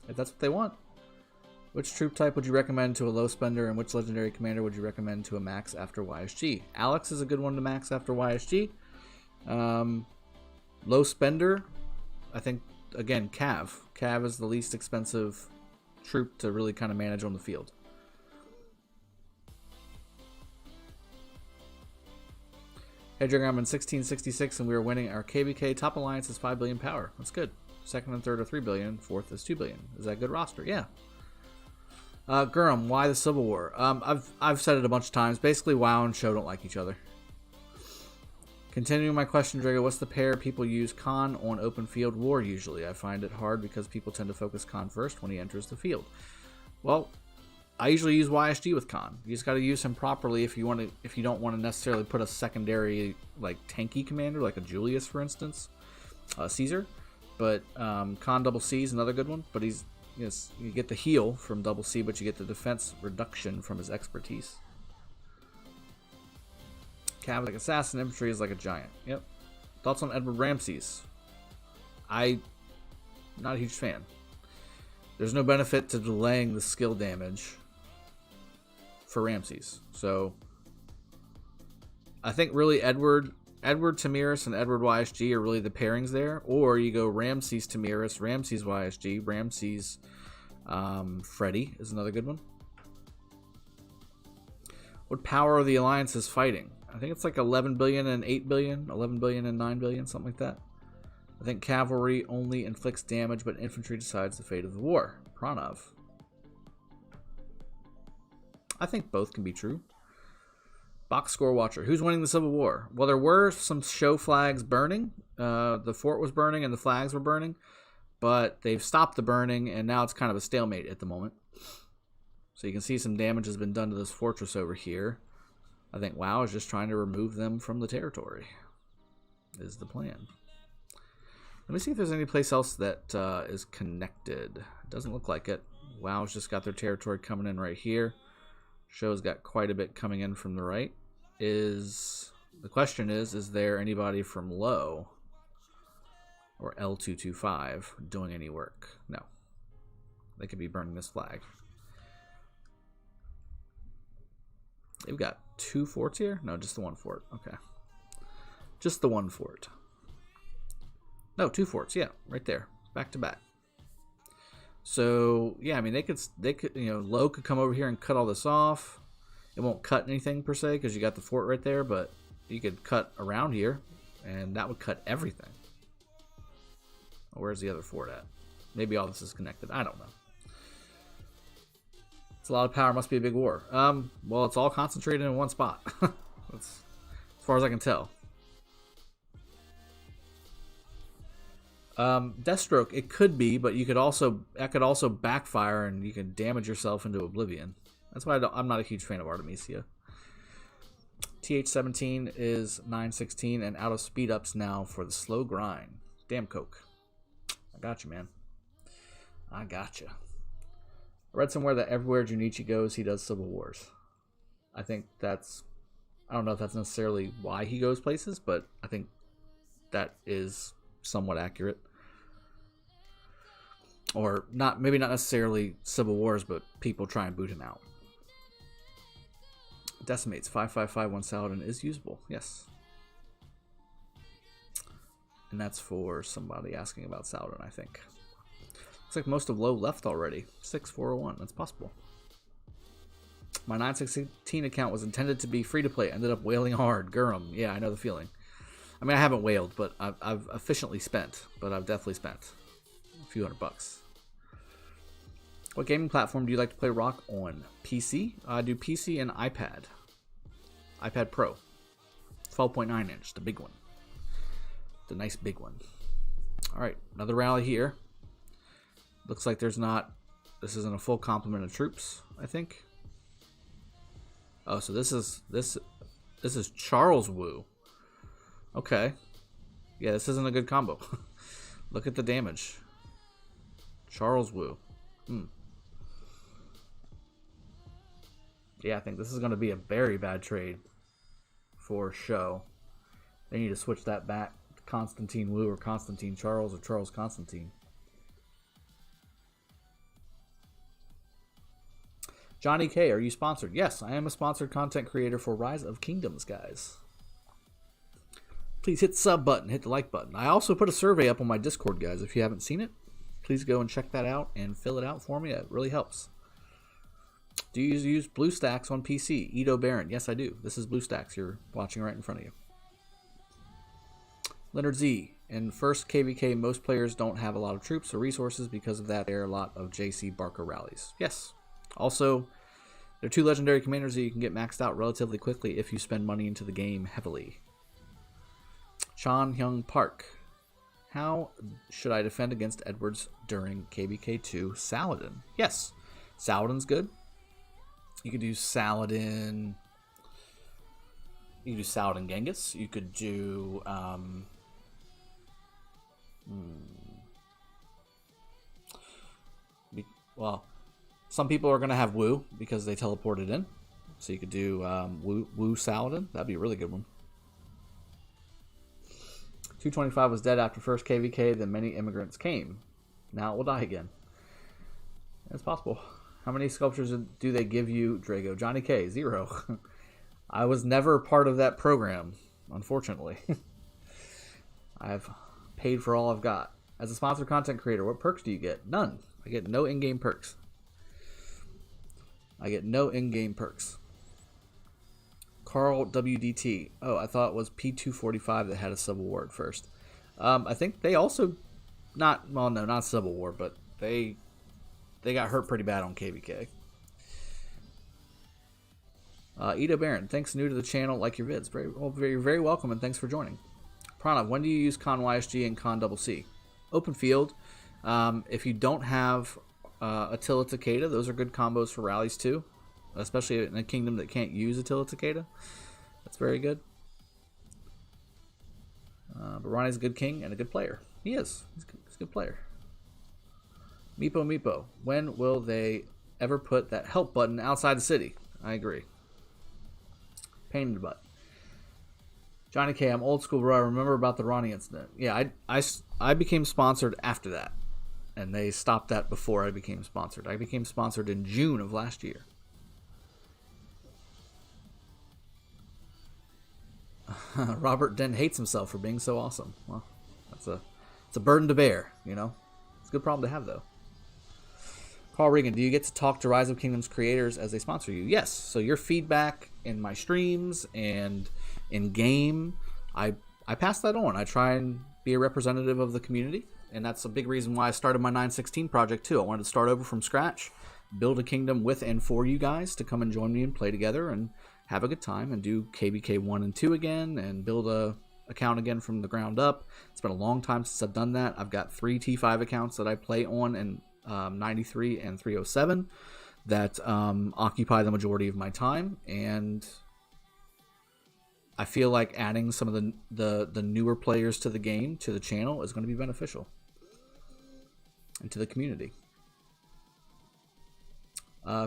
If that's what they want. Which troop type would you recommend to a low spender, and which legendary commander would you recommend to a max after YSG? Alex is a good one to max after YSG. Low spender, I think, again, Cav. Cav is the least expensive troop to really kind of manage on the field. Hey, Dragon, I'm in 1666 and we are winning our KBK. Top alliance is 5 billion power. That's good. Second and third are 3 billion. Fourth is 2 billion. Is that a good roster? Yeah. Gurm, why the Civil War? I've said it a bunch of times. Basically, WoW and Show don't like each other. Continuing my question, Drago, what's the pair people use Khan on open field war usually? I find it hard because people tend to focus Khan first when he enters the field. Well, I usually use YSG with Khan. You just got to use him properly if you don't want to necessarily put a secondary like tanky commander like a Julius, for instance, Caesar. But Khan double C is another good one. But you get the heal from double C, but you get the defense reduction from his expertise. Cav like assassin, infantry is like a giant. Yep. Thoughts on Edward Ramses? I'm not a huge fan. There's no benefit to delaying the skill damage for Ramses. So I think really Edward Tamiris and Edward YSG are really the pairings there. Or you go Ramses Tamiris, Ramses YSG, Ramses Freddy is another good one. What power are the alliances fighting? I think it's like 11 billion and 8 billion, 11 billion and 9 billion, something like that. I think cavalry only inflicts damage, but infantry decides the fate of the war. Pranav. I think both can be true. Box score watcher. Who's winning the Civil War? Well, there were some show flags burning. The fort was burning and the flags were burning. But they've stopped the burning, and now it's kind of a stalemate at the moment. So you can see some damage has been done to this fortress over here. I think WoW is just trying to remove them from the territory, is the plan. Let me see if there's any place else that is connected. Doesn't look like it. WoW's just got their territory coming in right here. Show's got quite a bit coming in from the right. The question is there anybody from low or L225 doing any work? No. They could be burning this flag. They've got 2 forts here? No, just the 1 fort. Okay. Just the 1 fort. No, 2 forts. Yeah, right there. Back to back. So, yeah, I mean, they could, you know, low could come over here and cut all this off. It won't cut anything per se because you got the fort right there, but you could cut around here and that would cut everything. Where's the other fort at? Maybe all this is connected. I don't know. It's a lot of power. Must be a big war. Well, it's all concentrated in one spot. That's as far as I can tell. Deathstroke, it could be, but that could also backfire and you can damage yourself into oblivion. That's why I'm not a huge fan of Artemisia. TH17 is 916 and out of speed ups now for the slow grind. Damn Coke. I got you, man. I got you. I read somewhere that everywhere Junichi goes, he does Civil Wars. I think that's... I don't know if that's necessarily why he goes places, but I think that is somewhat accurate. Or not, maybe not necessarily Civil Wars, but people try and boot him out. Decimates 5551 Saladin is usable. Yes. And that's for somebody asking about Saladin, I think. Looks like most of low left already. 6401. That's possible. My 916 account was intended to be free to play. Ended up wailing hard. Gurrum. Yeah, I know the feeling. I mean, I haven't wailed, but I've efficiently spent. But I've definitely spent a few $100. What gaming platform do you like to play Rock on? PC? I do PC and iPad. iPad Pro. 12.9 inch, the big one. The nice big one. Alright, another rally here. Looks like there's not... This isn't a full complement of troops, I think. Oh, so this is Charles Wu. Okay. Yeah, this isn't a good combo. Look at the damage. Charles Wu. Yeah, I think this is going to be a very bad trade for show. They need to switch that back to Constantine Wu or Constantine Charles or Charles Constantine. Johnny K, are you sponsored? Yes, I am a sponsored content creator for Rise of Kingdoms, guys. Please hit the sub button, hit the like button. I also put a survey up on my Discord, guys. If you haven't seen it, please go and check that out and fill it out for me. It really helps. Do you use BlueStacks on PC? Edo Baron. Yes, I do. This is BlueStacks you're watching right in front of you. Leonard Z. In first KVK, most players don't have a lot of troops or resources. Because of that, there are a lot of JC Barker rallies. Yes. Also, there are 2 legendary commanders that you can get maxed out relatively quickly if you spend money into the game heavily. Chan Hyung Park. How should I defend against Edwards during KBK2 Saladin? Yes, Saladin's good. You could do Saladin. You could do Saladin Genghis. You could do well, some people are going to have Wu because they teleported in. So you could do Wu Saladin. That'd be a really good one. 225 was dead after first KVK, then many immigrants came. Now it will die again. It's possible. How many sculptures do they give you, Drago? Johnny K, 0. I was never part of that program, unfortunately. I've paid for all I've got. As a sponsored content creator, what perks do you get? None. I get no in-game perks. I get no in-game perks. Carl WDT. Oh, I thought it was P245 that had a Civil War at first. I think they also... not Civil War, but they got hurt pretty bad on KVK. Ida Barron, thanks, new to the channel, like your vids. Very welcome, and thanks for joining. Pranav, when do you use Con YSG and Con Double C? Open field. If you don't have Attila Takeda, those are good combos for rallies too, especially in a kingdom that can't use Attila Takeda. That's very good. But Ronnie's a good king and a good player. He is. He's a good player. Meepo, when will they ever put that help button outside the city? I agree. Pain in the butt. Johnny K, I'm old school, bro. I remember about the Ronnie incident. Yeah, I became sponsored after that. And they stopped that before I became sponsored. I became sponsored in June of last year. Robert Dent hates himself for being so awesome. Well, it's a burden to bear, you know. It's a good problem to have, though. Carl Regan, do you get to talk to Rise of Kingdoms creators as they sponsor you? Yes. So your feedback in my streams and in game, I pass that on. I try and be a representative of the community, and that's a big reason why I started my 916 project too. I wanted to start over from scratch, build a kingdom with and for you guys to come and join me and play together and have a good time and do KBK 1 and 2 again and build a account again from the ground up. It's been a long time since I've done that. I've got 3 T5 accounts that I play on and 93 and 307 that occupy the majority of my time, and I feel like adding some of the newer players to the game, to the channel, is going to be beneficial and to the community.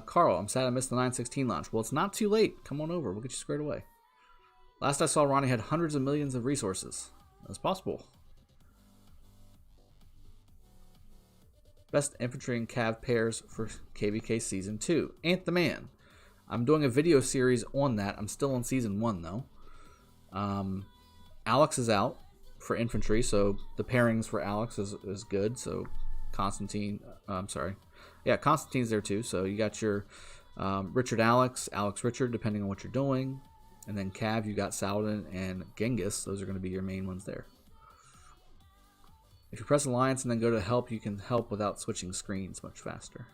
Carl, I'm sad I missed the 916 launch. Well, it's not too late. Come on over. We'll get you squared away. Last I saw, Ronnie had hundreds of millions of resources. That's possible. Best infantry and cav pairs for KVK Season 2. Ant the Man. I'm doing a video series on that. I'm still on Season 1, though. Alex is out for infantry, so the pairings for Alex is good. So Constantine, yeah, Constantine's there too. So you got your Richard Alex, Alex Richard, depending on what you're doing. And then Cav, you got Saladin and Genghis. Those are going to be your main ones there. If you press Alliance and then go to help, you can help without switching screens much faster.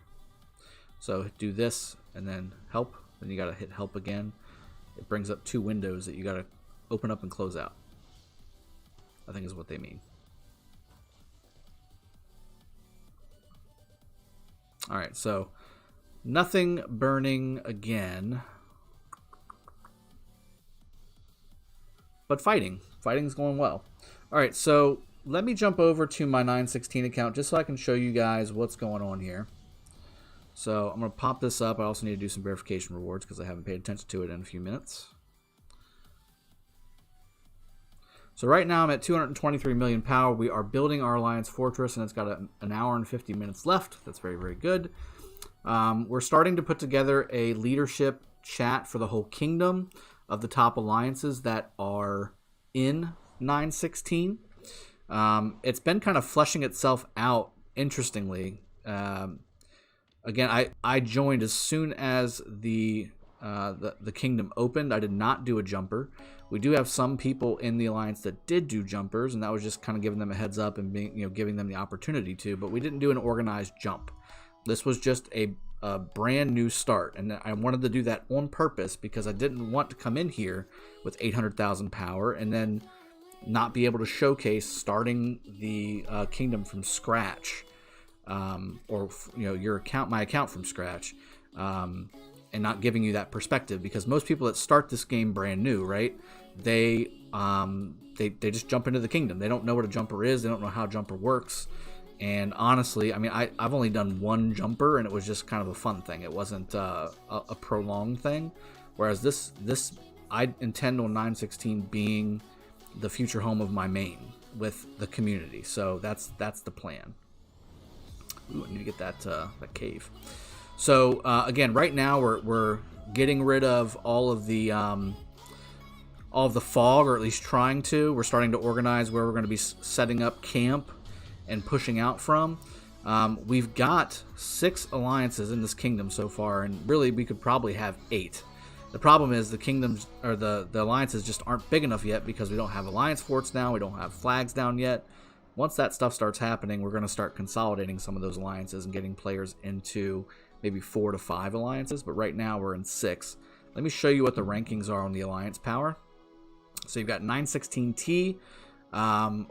So do this and then help. Then you got to hit help again. It brings up 2 windows that you got to open up and close out, I think is what they mean. Alright, so nothing burning again. But fighting's going well. Alright, so let me jump over to my 916 account just so I can show you guys what's going on here. So I'm going to pop this up. I also need to do some verification rewards because I haven't paid attention to it in a few minutes. So right now I'm at 223 million power. We are building our Alliance Fortress, and it's got an hour and 50 minutes left. That's very, very good. We're starting to put together a leadership chat for the whole kingdom of the top alliances that are in 916. It's been kind of fleshing itself out, interestingly. Again, I joined as soon as the kingdom opened. I did not do a jumper. We do have some people in the alliance that did do jumpers, and that was just kind of giving them a heads up and being, giving them the opportunity to. But we didn't do an organized jump. This was just a brand new start, and I wanted to do that on purpose because I didn't want to come in here with 800,000 power and then not be able to showcase starting the kingdom from scratch, or my account from scratch, and not giving you that perspective, because most people that start this game brand new, right, they just jump into the kingdom. They don't know what a jumper is. They don't know how a jumper works. And honestly, I mean, I've only done 1 jumper, and it was just kind of a fun thing. It wasn't a prolonged thing. Whereas this I intend on 916 being the future home of my main with the community. So that's the plan. Ooh, I need to get that cave. So again, right now we're getting rid of all of the fog, or at least trying to. We're starting to organize where we're going to be setting up camp and pushing out from. We've got 6 alliances in this kingdom so far, and really we could probably have 8. The problem is the kingdoms, or the alliances, just aren't big enough yet because we don't have alliance forts now. We don't have flags down yet. Once that stuff starts happening, we're going to start consolidating some of those alliances and getting players into maybe 4 to 5 alliances. But right now we're in 6. let me show you what the rankings are on the alliance power. So you've got 916T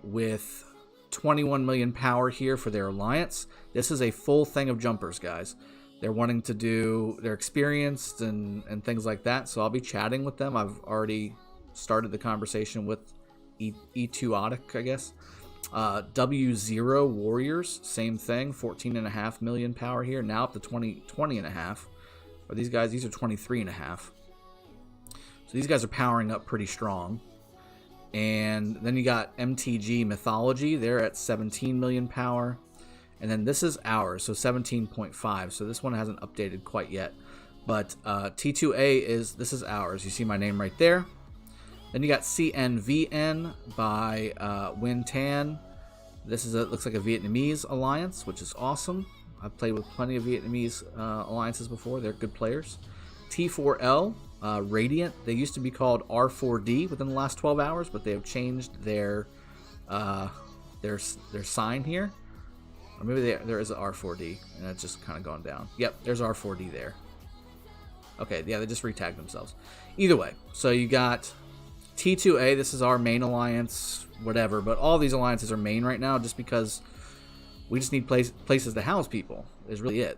with 21 million power here for their alliance. This is a full thing of jumpers, guys. They're wanting to do, they're experienced and things like that. So I'll be chatting with them. I've already started the conversation with E2otic, I guess. W0 Warriors, same thing, 14.5 million power here, now up to 20.5. Or these guys, these are 23.5. So these guys are powering up pretty strong. And then you got MTG Mythology, they're at 17 million power. And then this is ours, so 17.5. So this one hasn't updated quite yet. But T2A this is ours. You see my name right there. Then you got CNVN by Win Tan. This is looks like a Vietnamese alliance, which is awesome. I've played with plenty of Vietnamese alliances before. They're good players. T4L, Radiant. They used to be called R4D within the last 12 hours, but they have changed their sign here. Or maybe there is an R4D, and it's just kind of gone down. Yep, there's R4D there. Okay, yeah, they just retagged themselves. Either way, so you got T2A, this is our main alliance, whatever, but all these alliances are main right now just because we just need places to house people, is really it.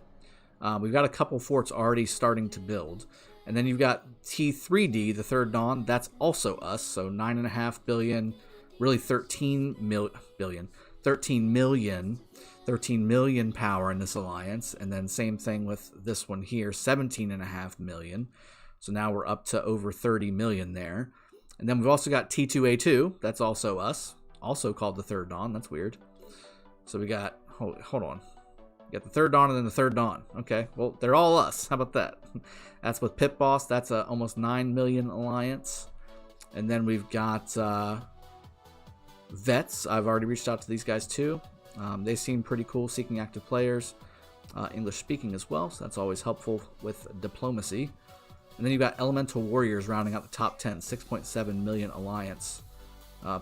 We've got a couple forts already starting to build. And then you've got T3D, the Third Dawn, that's also us, so 9.5 billion, really 13 million power in this alliance. And then same thing with this one here, 17.5 million. So now we're up to over 30 million there. And then we've also got T2A2, that's also us, also called the Third Dawn. That's weird. So we got, hold on. We got the Third Dawn and then the Third Dawn. Okay, well, they're all us. How about that? That's with Pit Boss. That's a almost 9 million alliance. And then we've got Vets. I've already reached out to these guys too. They seem pretty cool, seeking active players. English speaking as well, so that's always helpful with diplomacy. And then you've got Elemental Warriors rounding out the top 10, 6.7 million alliance,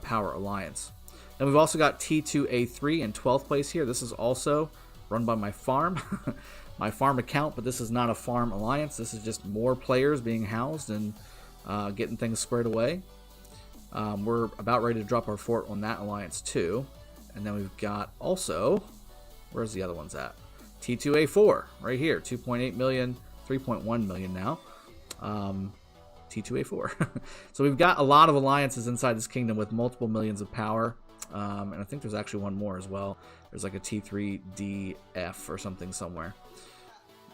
power alliance. Then we've also got T2A3 in 12th place here. This is also run by my farm, my farm account, but this is not a farm alliance. This is just more players being housed and getting things squared away. We're about ready to drop our fort on that alliance too. And then we've got also, where's the other ones at? T2A4 right here, 2.8 million, 3.1 million now. T2A4. So we've got a lot of alliances inside this kingdom with multiple millions of power. And I think there's actually one more as well. There's like a T3DF or something somewhere.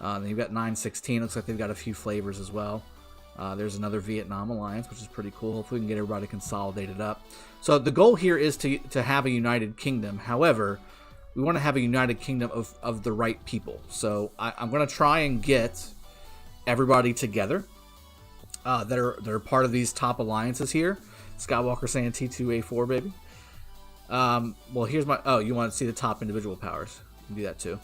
Then you've got 916. Looks like they've got a few flavors as well. There's another Vietnam alliance, which is pretty cool. Hopefully we can get everybody consolidated up. So the goal here is to have a united kingdom. However, we want to have a united kingdom of the right people. So I'm going to try and get everybody together that are part of these top alliances here. Skywalker saying T2A4, baby. Well, here's my... Oh, you want to see the top individual powers. You can do that too.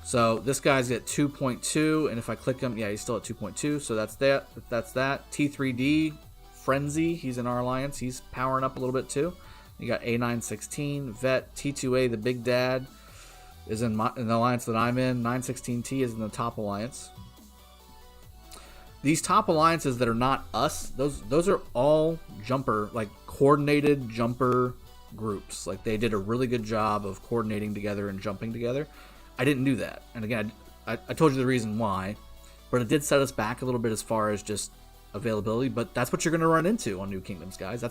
So this guy's at 2.2, and if I click him, yeah, he's still at 2.2. So that's that. That's that. T3D, Frenzy, he's in our alliance. He's powering up a little bit too. You got A916, Vet, T2A, the Big Dad, is in the alliance that I'm in. 916T is in the top alliance. These top alliances that are not us, those are all jumper, like coordinated jumper groups. Like they did a really good job of coordinating together and jumping together. I didn't do that. And again, I told you the reason why, but it did set us back a little bit as far as just availability. But that's what you're going to run into on New Kingdoms, guys.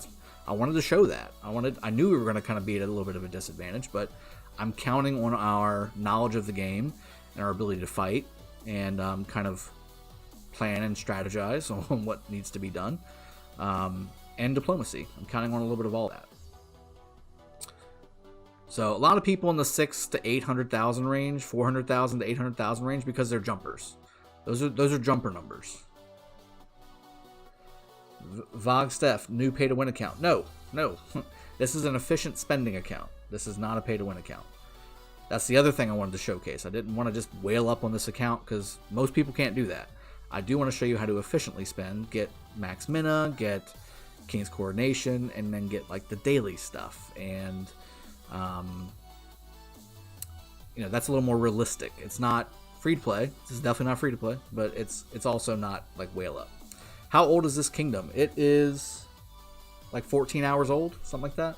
I wanted to show that. I knew we were going to kind of be at a little bit of a disadvantage, but I'm counting on our knowledge of the game and our ability to fight and kind of plan and strategize on what needs to be done, and diplomacy. I'm counting on a little bit of all that. So a lot of people in the 600,000 to 800,000 range, 400,000 to 800,000 range, because they're jumpers. Those are jumper numbers. Vog Steph, new pay to win account. No. This is an efficient spending account. This is not a pay to win account. That's the other thing I wanted to showcase. I didn't want to just whale up on this account because most people can't do that. I do want to show you how to efficiently spend, get max mina, get King's Coordination, and then get like the daily stuff. And that's a little more realistic. It's not free to play. This is definitely not free to play, but it's also not like whale up. How old is this kingdom? It is like 14 hours old, something like that.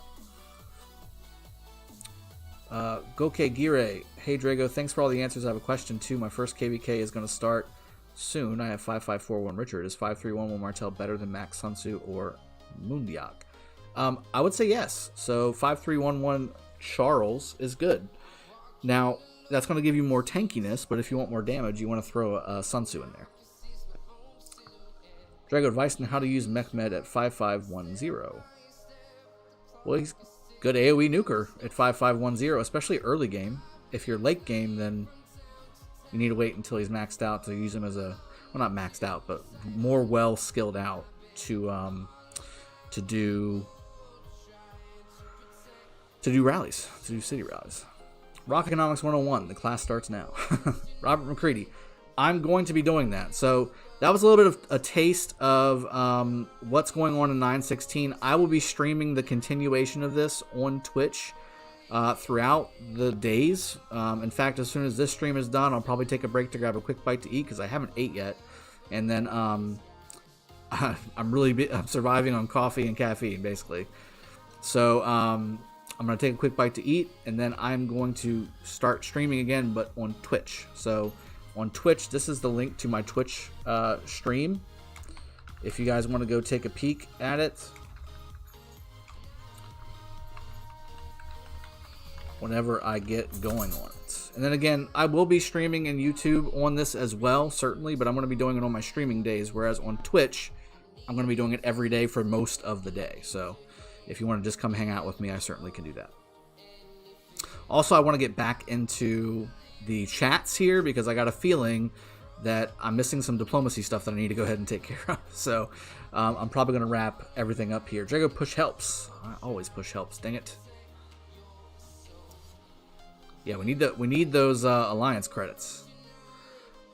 Goke Gire, hey Drago, thanks for all the answers. I have a question too. My first KVK is going to start soon. I have 5541 Richard. Is 5311 Martel better than Max Sunsu or Mundiak? I would say yes. So 5311 Charles is good. Now, that's going to give you more tankiness, but if you want more damage, you want to throw a Sunsu in there. Drago advice on how to use Mehmed at 5510. Well, he's good AoE nuker at 5510, especially early game. If you're late game, then you need to wait until he's maxed out to use him as a, well, not maxed out, but more well skilled out to do rallies, to do city rallies. Rock Economics 101, the class starts now. Robert McCready, I'm going to be doing that. So that was a little bit of a taste of what's going on in 916. I will be streaming the continuation of this on Twitch throughout the days. In fact, as soon as this stream is done, I'll probably take a break to grab a quick bite to eat because I haven't ate yet. And then I'm surviving on coffee and caffeine, basically. So I'm going to take a quick bite to eat, and then I'm going to start streaming again, but on Twitch. So on Twitch, this is the link to my Twitch stream. If you guys want to go take a peek at it. Whenever I get going on it. And then again, I will be streaming in YouTube on this as well, certainly, but I'm going to be doing it on my streaming days, whereas on Twitch, I'm going to be doing it every day for most of the day. So if you want to just come hang out with me, I certainly can do that. Also, I want to get back into the chats here because I got a feeling that I'm missing some diplomacy stuff that I need to go ahead and take care of. So I'm probably going to wrap everything up here. Drago, push helps. I always push helps, dang it. Yeah, we need those alliance credits.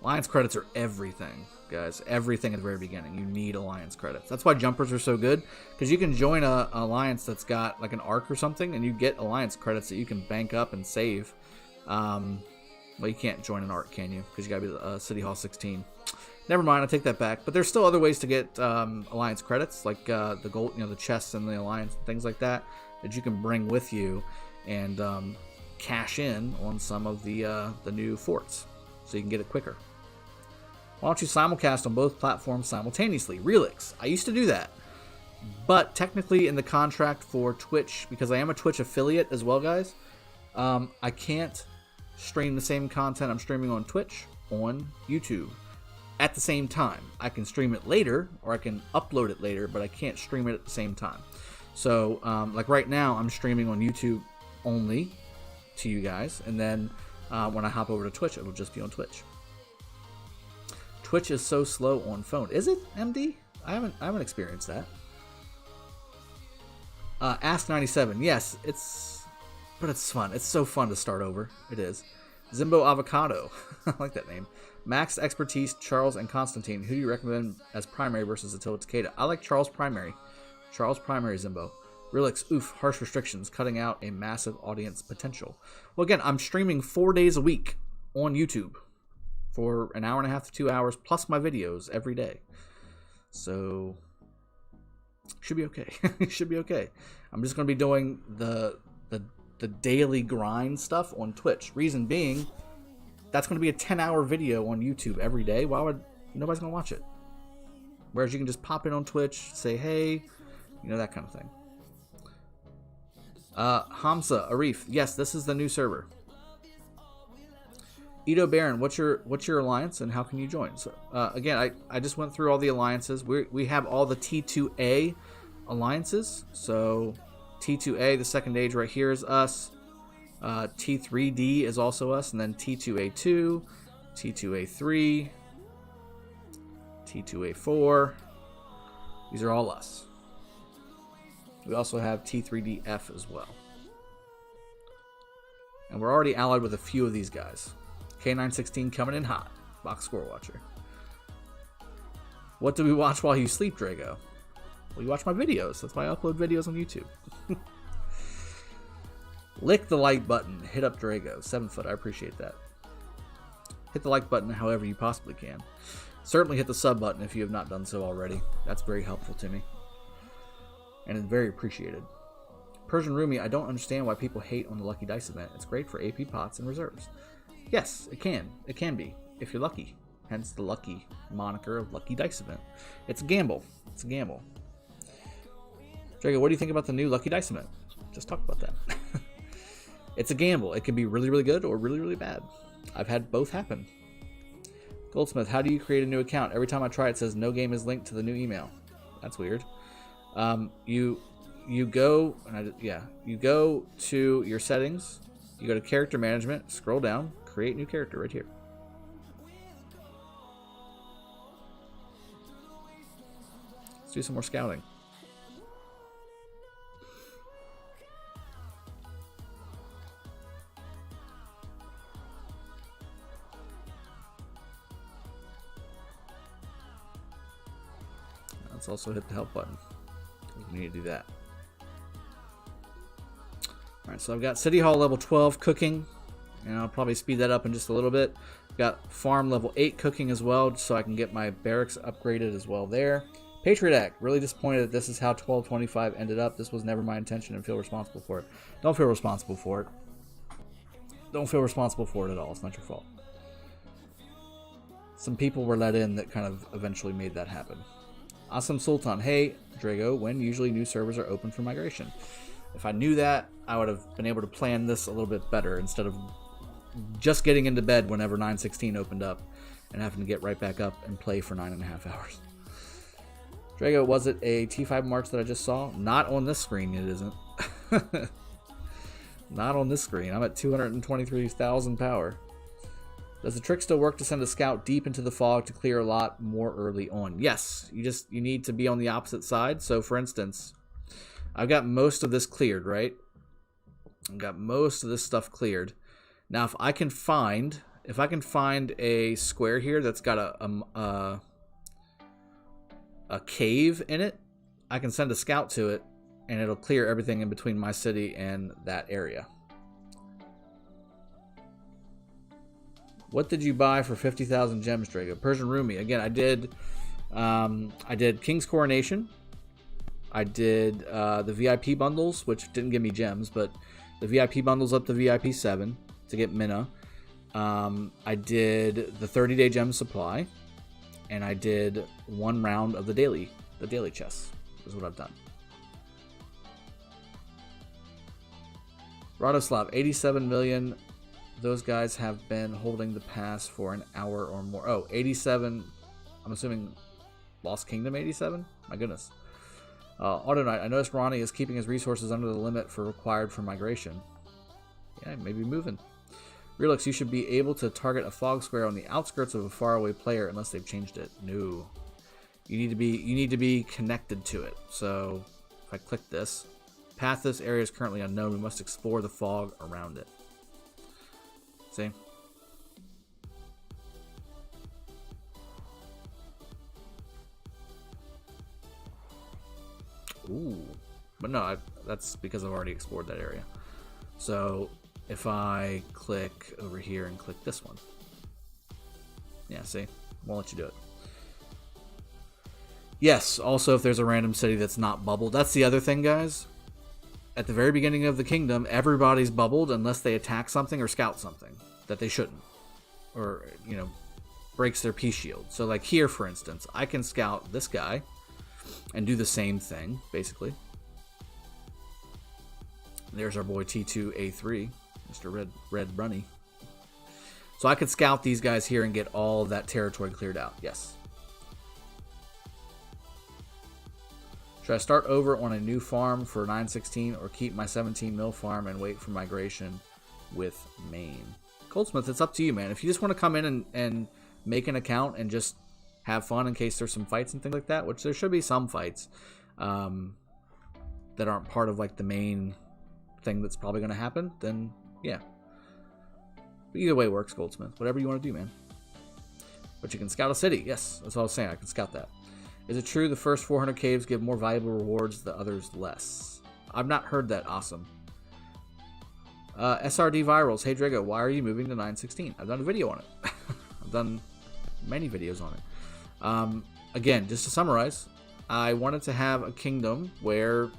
Alliance credits are everything, guys. Everything at the very beginning. You need alliance credits. That's why jumpers are so good, because you can join an alliance that's got like an arc or something, and you get alliance credits that you can bank up and save. Well, you can't join an arc, can you? Because you gotta be City Hall 16. Never mind, I take that back. But there's still other ways to get alliance credits, like the gold, the chests and the alliance, things like that you can bring with you and cash in on some of the new forts, so you can get it quicker. Why don't you simulcast on both platforms simultaneously? Relix. I used to do that, but technically in the contract for Twitch, because I am a Twitch affiliate as well, guys, I can't stream the same content I'm streaming on Twitch on YouTube at the same time. I can stream it later, or I can upload it later, but I can't stream it at the same time. So like right now, I'm streaming on YouTube only to you guys, and then when I hop over to Twitch, it'll just be on Twitch. Twitch is so slow on phone. Is it, MD? I haven't experienced that. Ask97. Yes, but it's fun. It's so fun to start over. It is. Zimbo Avocado. I like that name. Max Expertise, Charles, and Constantine. Who do you recommend as primary versus Attila Takeda? I like Charles primary. Charles primary, Zimbo. Relix, oof, harsh restrictions, cutting out a massive audience potential. Well, again, I'm streaming 4 days a week on YouTube for an hour and a half to 2 hours, plus my videos every day. So, should be okay. Should be okay. I'm just going to be doing the daily grind stuff on Twitch. Reason being, that's going to be a 10-hour video on YouTube every day. Why would, nobody's going to watch it. Whereas you can just pop in on Twitch, say, hey, that kind of thing. Hamza, Arif, yes, this is the new server. Edo Baron, what's your alliance and how can you join? So again, I just went through all the alliances. We have all the T2A alliances. So T2A, the second age right here is us. T3D is also us, and then T2A2, T2A3, T2A4. These are all us. We also have T3DF as well. And we're already allied with a few of these guys. K916 coming in hot. Box Score Watcher. What do we watch while you sleep, Drago? Well, you watch my videos. That's why I upload videos on YouTube. Lick the like button. Hit up Drago. 7 foot. I appreciate that. Hit the like button however you possibly can. Certainly hit the sub button if you have not done so already. That's very helpful to me. And it's very appreciated. Persian Rumi, I don't understand why people hate on the Lucky Dice event. It's great for AP pots and reserves. Yes, it can. It can be, if you're lucky. Hence the lucky moniker of Lucky Dice event. It's a gamble. It's a gamble. Drago, what do you think about the new Lucky Dice event? Just talk about that. It's a gamble. It can be really, really good or really, really bad. I've had both happen. Goldsmith, how do you create a new account? Every time I try it says no game is linked to the new email. That's weird. You go to your settings, you go to character management, scroll down, create new character right here. Let's do some more scouting. Let's also hit the help button. We need to do that. Alright, so I've got City Hall level 12 cooking, and I'll probably speed that up in just a little bit. Got Farm level 8 cooking as well, so I can get my barracks upgraded as well there. Patriot Act, really disappointed that this is how 1225 ended up. This was never my intention and feel responsible for it. Don't feel responsible for it. Don't feel responsible for it at all. It's not your fault. Some people were let in that kind of eventually made that happen. Awesome Sultan, hey Drago, when usually new servers are open for migration? If I knew that, I would have been able to plan this a little bit better instead of just getting into bed whenever 916 opened up and having to get right back up and play for 9.5 hours. Drago, was it a T5 March that I just saw? Not on this screen, it isn't. Not on this screen. I'm at 223,000 power. Does the trick still work to send a scout deep into the fog to clear a lot more early on? Yes, you need to be on the opposite side. So for instance, I've got most of this cleared, right? I've got most of this stuff cleared. Now if I can find a square here that's got a cave in it, I can send a scout to it and it'll clear everything in between my city and that area. What did you buy for 50,000 gems, Drago? Persian Rumi. Again, I did King's Coronation. I did the VIP bundles, which didn't give me gems, but the VIP bundles up to VIP 7 to get Minna. I did the 30-day gem supply, and I did one round of the daily chests. Is what I've done. Radoslav, 87 million. Those guys have been holding the pass for an hour or more. Oh, 87. I'm assuming Lost Kingdom 87? My goodness. Autoknight, I noticed Ronnie is keeping his resources under the limit required for migration. Yeah, maybe moving. Relux, you should be able to target a fog square on the outskirts of a faraway player unless they've changed it. No. You need to be connected to it. So if I click this, path this area is currently unknown. We must explore the fog around it. See? Ooh. But no, that's because I've already explored that area. So if I click over here and click this one. Yeah, see? Won't let you do it. Yes, also if there's a random city that's not bubbled. That's the other thing, guys. At the very beginning of the kingdom, everybody's bubbled unless they attack something or scout something that they shouldn't. Or, you know, breaks their peace shield. So like here, for instance, I can scout this guy and do the same thing, basically. There's our boy T2A3, Mr. Red Bunny. So I could scout these guys here and get all of that territory cleared out. Yes. Should I start over on a new farm for 916 or keep my 17 mil farm and wait for migration with Maine? Goldsmith, it's up to you, man. If you just want to come in and make an account and just have fun in case there's some fights and things like that, which there should be some fights that aren't part of like the main thing that's probably going to happen, then yeah. But either way works, Goldsmith. Whatever you want to do, man. But you can scout a city. Yes, that's what I was saying. I can scout that. Is it true the first 400 caves give more valuable rewards, the others less? I've not heard that. Awesome. SRD Virals. Hey Drago, why are you moving to 916? I've done a video on it. I've done many videos on it. Again, just to summarize, I wanted to have a kingdom where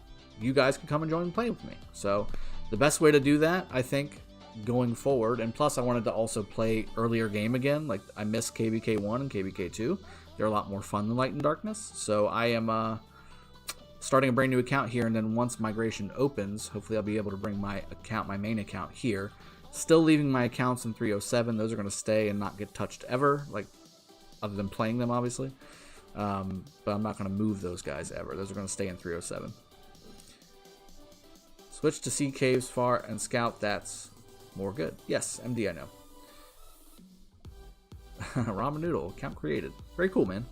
you guys could come and join and play with me. So the best way to do that, I think, going forward, and plus I wanted to also play earlier game again. Like, I miss KBK1 and KBK2. They're a lot more fun than Light and Darkness. So I am starting a brand new account here, and then once migration opens, hopefully I'll be able to bring my main account here. Still leaving my accounts in 307. Those are going to stay and not get touched ever, like, other than playing them, obviously. But I'm not going to move those guys ever. Those are going to stay in 307. Switch to see caves far and scout. That's more good. Yes, MD, I know. Ramen noodle account created. Very cool, man.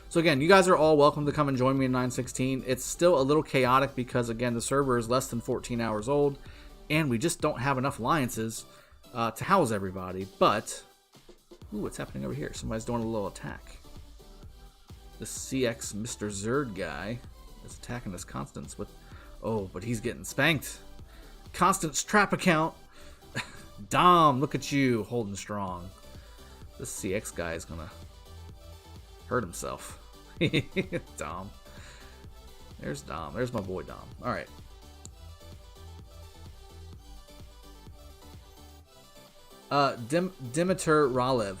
So again, you guys are all welcome to come and join me in 916. It's still a little chaotic because, again, the server is less than 14 hours old, and we just don't have enough alliances to house everybody. But, ooh, what's happening over here? Somebody's doing a little attack. The CX Mr. Zerd guy is attacking this Constance with... Oh, but he's getting spanked. Constance trap account. Dom, look at you, holding strong. This CX guy is gonna hurt himself. Dom. There's Dom. There's my boy Dom. Alright. Dimitar Ralev.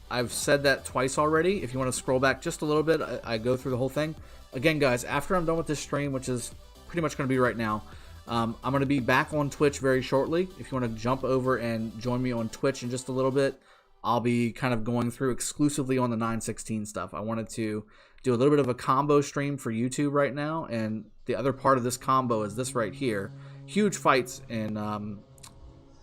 I've said that twice already. If you want to scroll back just a little bit, I go through the whole thing. Again, guys, after I'm done with this stream, which is pretty much going to be right now, I'm going to be back on Twitch very shortly. If you want to jump over and join me on Twitch in just a little bit, I'll be kind of going through exclusively on the 916 stuff. I wanted to do a little bit of a combo stream for YouTube right now, and the other part of this combo is this right here. Huge fights in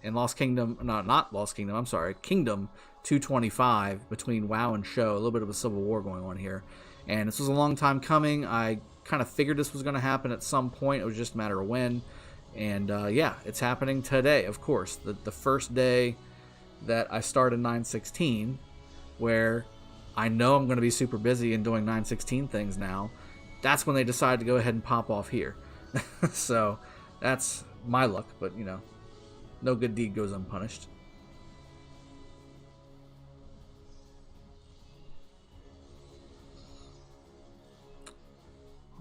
Lost Kingdom, no, not Lost Kingdom, I'm sorry, Kingdom 225 between WoW and Show. A little bit of a civil war going on here. And this was a long time coming. I kind of figured this was going to happen at some point. It was just a matter of when. And yeah, it's happening today, of course. The first day that I started 916, where I know I'm going to be super busy and doing 916 things now. That's when they decide to go ahead and pop off here. So that's my luck, but you know, no good deed goes unpunished.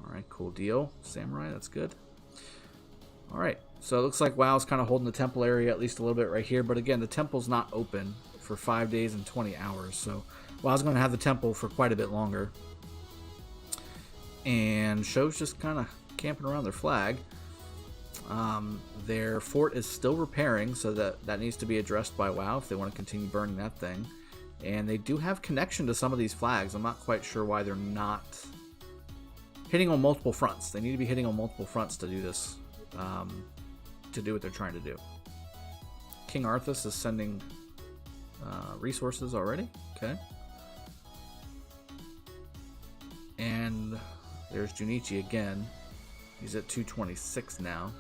Alright, cool deal. Samurai, that's good. Alright, so it looks like WoW's kind of holding the temple area at least a little bit right here, but again, the temple's not open for 5 days and 20 hours, so WoW's going to have the temple for quite a bit longer. And Show's just kind of camping around their flag. Their fort is still repairing, so that needs to be addressed by WoW if they want to continue burning that thing. And they do have connection to some of these flags. I'm not quite sure why they're not hitting on multiple fronts. They need to be hitting on multiple fronts to do this, to do what they're trying to do. King Arthas is sending resources already. Okay. And there's Junichi again. He's at 226 now.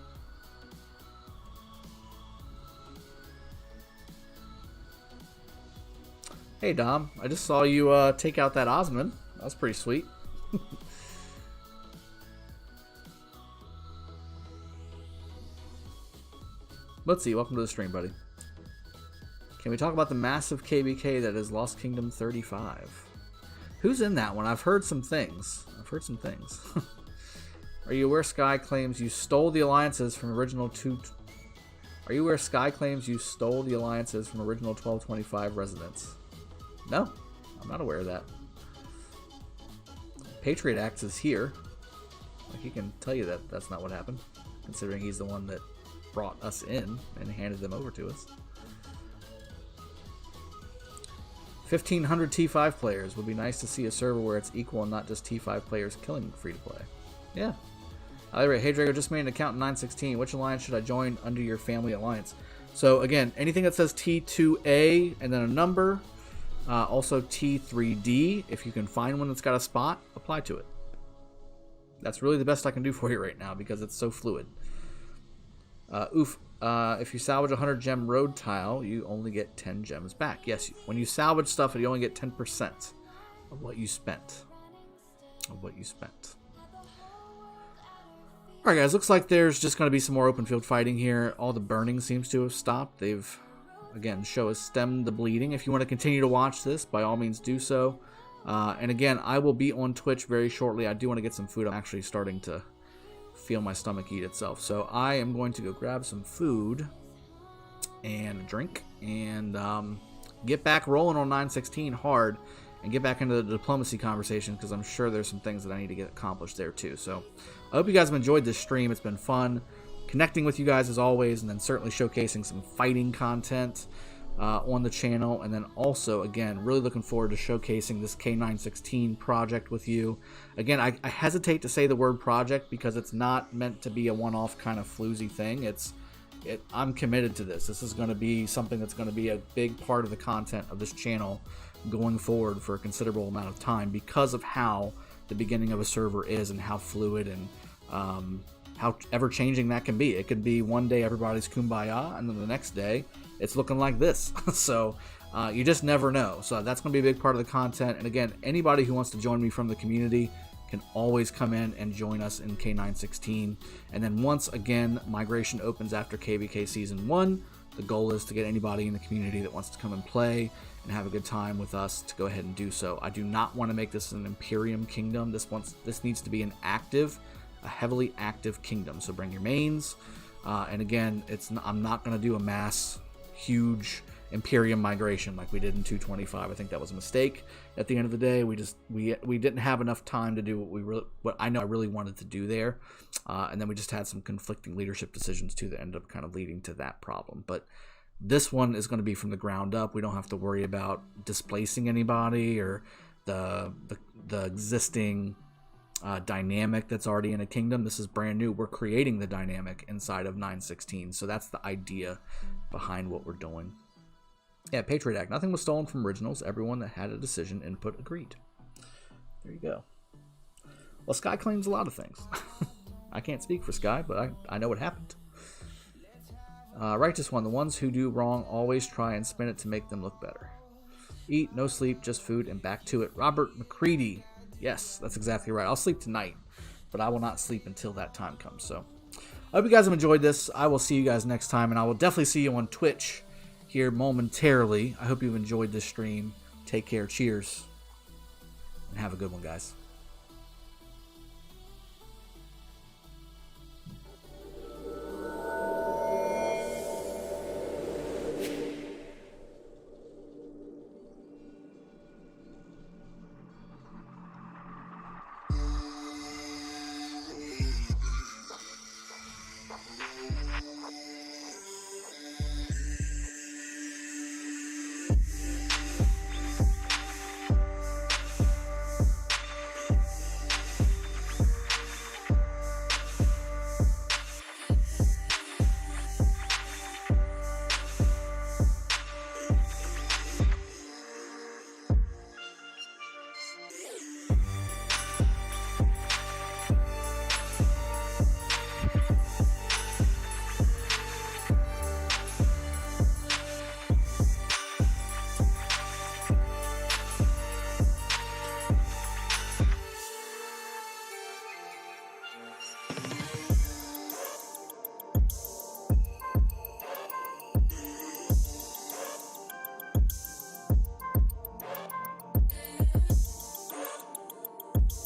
Hey Dom, I just saw you take out that Osmond. That was pretty sweet. Let's see, welcome to the stream, buddy. Can we talk about the massive KBK that is Lost Kingdom 35? Who's in that one? I've heard some things. Are you aware Sky claims you stole the alliances from original Are you aware Sky claims you stole the alliances from original 1225 residents? No, I'm not aware of that. Patriot Axe is here. Like, he can tell you that that's not what happened, considering he's the one that brought us in and handed them over to us. 1,500 T5 players. Would be nice to see a server where it's equal and not just T5 players killing free-to-play. Yeah. Hey Drago, just made an account in 916. Which alliance should I join under your family alliance? So again, anything that says T2A and then a number, also T3D, if you can find one that's got a spot, apply to it. That's really the best I can do for you right now because it's so fluid. If you salvage a 100 gem road tile, you only get 10 gems back. Yes, when you salvage stuff, you only get 10% of what you spent. Alright guys, looks like there's just going to be some more open field fighting here. All the burning seems to have stopped. They've, again, show has stemmed the bleeding. If you want to continue to watch this, by all means do so. And again, I will be on Twitch very shortly. I do want to get some food. I'm actually starting to feel my stomach eat itself. So I am going to go grab some food and a drink and get back rolling on 916 hard and get back into the diplomacy conversation, because I'm sure there's some things that I need to get accomplished there too. So I hope you guys have enjoyed this stream. It's been fun connecting with you guys as always, and then certainly showcasing some fighting content on the channel. And then also, again, really looking forward to showcasing this K916 project with you. Again, I hesitate to say the word project because it's not meant to be a one-off kind of floozy thing. I'm committed to this. This is going to be something that's going to be a big part of the content of this channel going forward for a considerable amount of time, because of how the beginning of a server is and how fluid and how ever-changing that can be. It could be one day everybody's kumbaya, and then the next day it's looking like this. So you just never know. So that's going to be a big part of the content. And again, anybody who wants to join me from the community can always come in and join us in K916. And then once again migration opens after KVK Season 1, the goal is to get anybody in the community that wants to come and play and have a good time with us to go ahead and do so. I do not want to make this an Imperium kingdom. This needs to be a heavily active kingdom. So bring your mains. And again, I'm not going to do a mass huge Imperium migration like we did in 225. I think that was a mistake. At the end of the day, we didn't have enough time to do what I know I really wanted to do there, and then we just had some conflicting leadership decisions too that ended up kind of leading to that problem. But this one is going to be from the ground up. We don't have to worry about displacing anybody or the existing dynamic that's already in a kingdom. This is brand new. We're creating the dynamic inside of 916. So that's the idea behind what we're doing. Yeah, Patriot Act. Nothing was stolen from originals. Everyone that had a decision input agreed. There you go. Well, Sky claims a lot of things. I can't speak for Sky, but I know what happened. Righteous One. The ones who do wrong always try and spin it to make them look better. Eat, no sleep, just food, and back to it. Robert McCready. Yes, that's exactly right. I'll sleep tonight, but I will not sleep until that time comes. So I hope you guys have enjoyed this. I will see you guys next time, and I will definitely see you on Twitch here momentarily. I hope you've enjoyed this stream. Take care. Cheers. And have a good one, guys.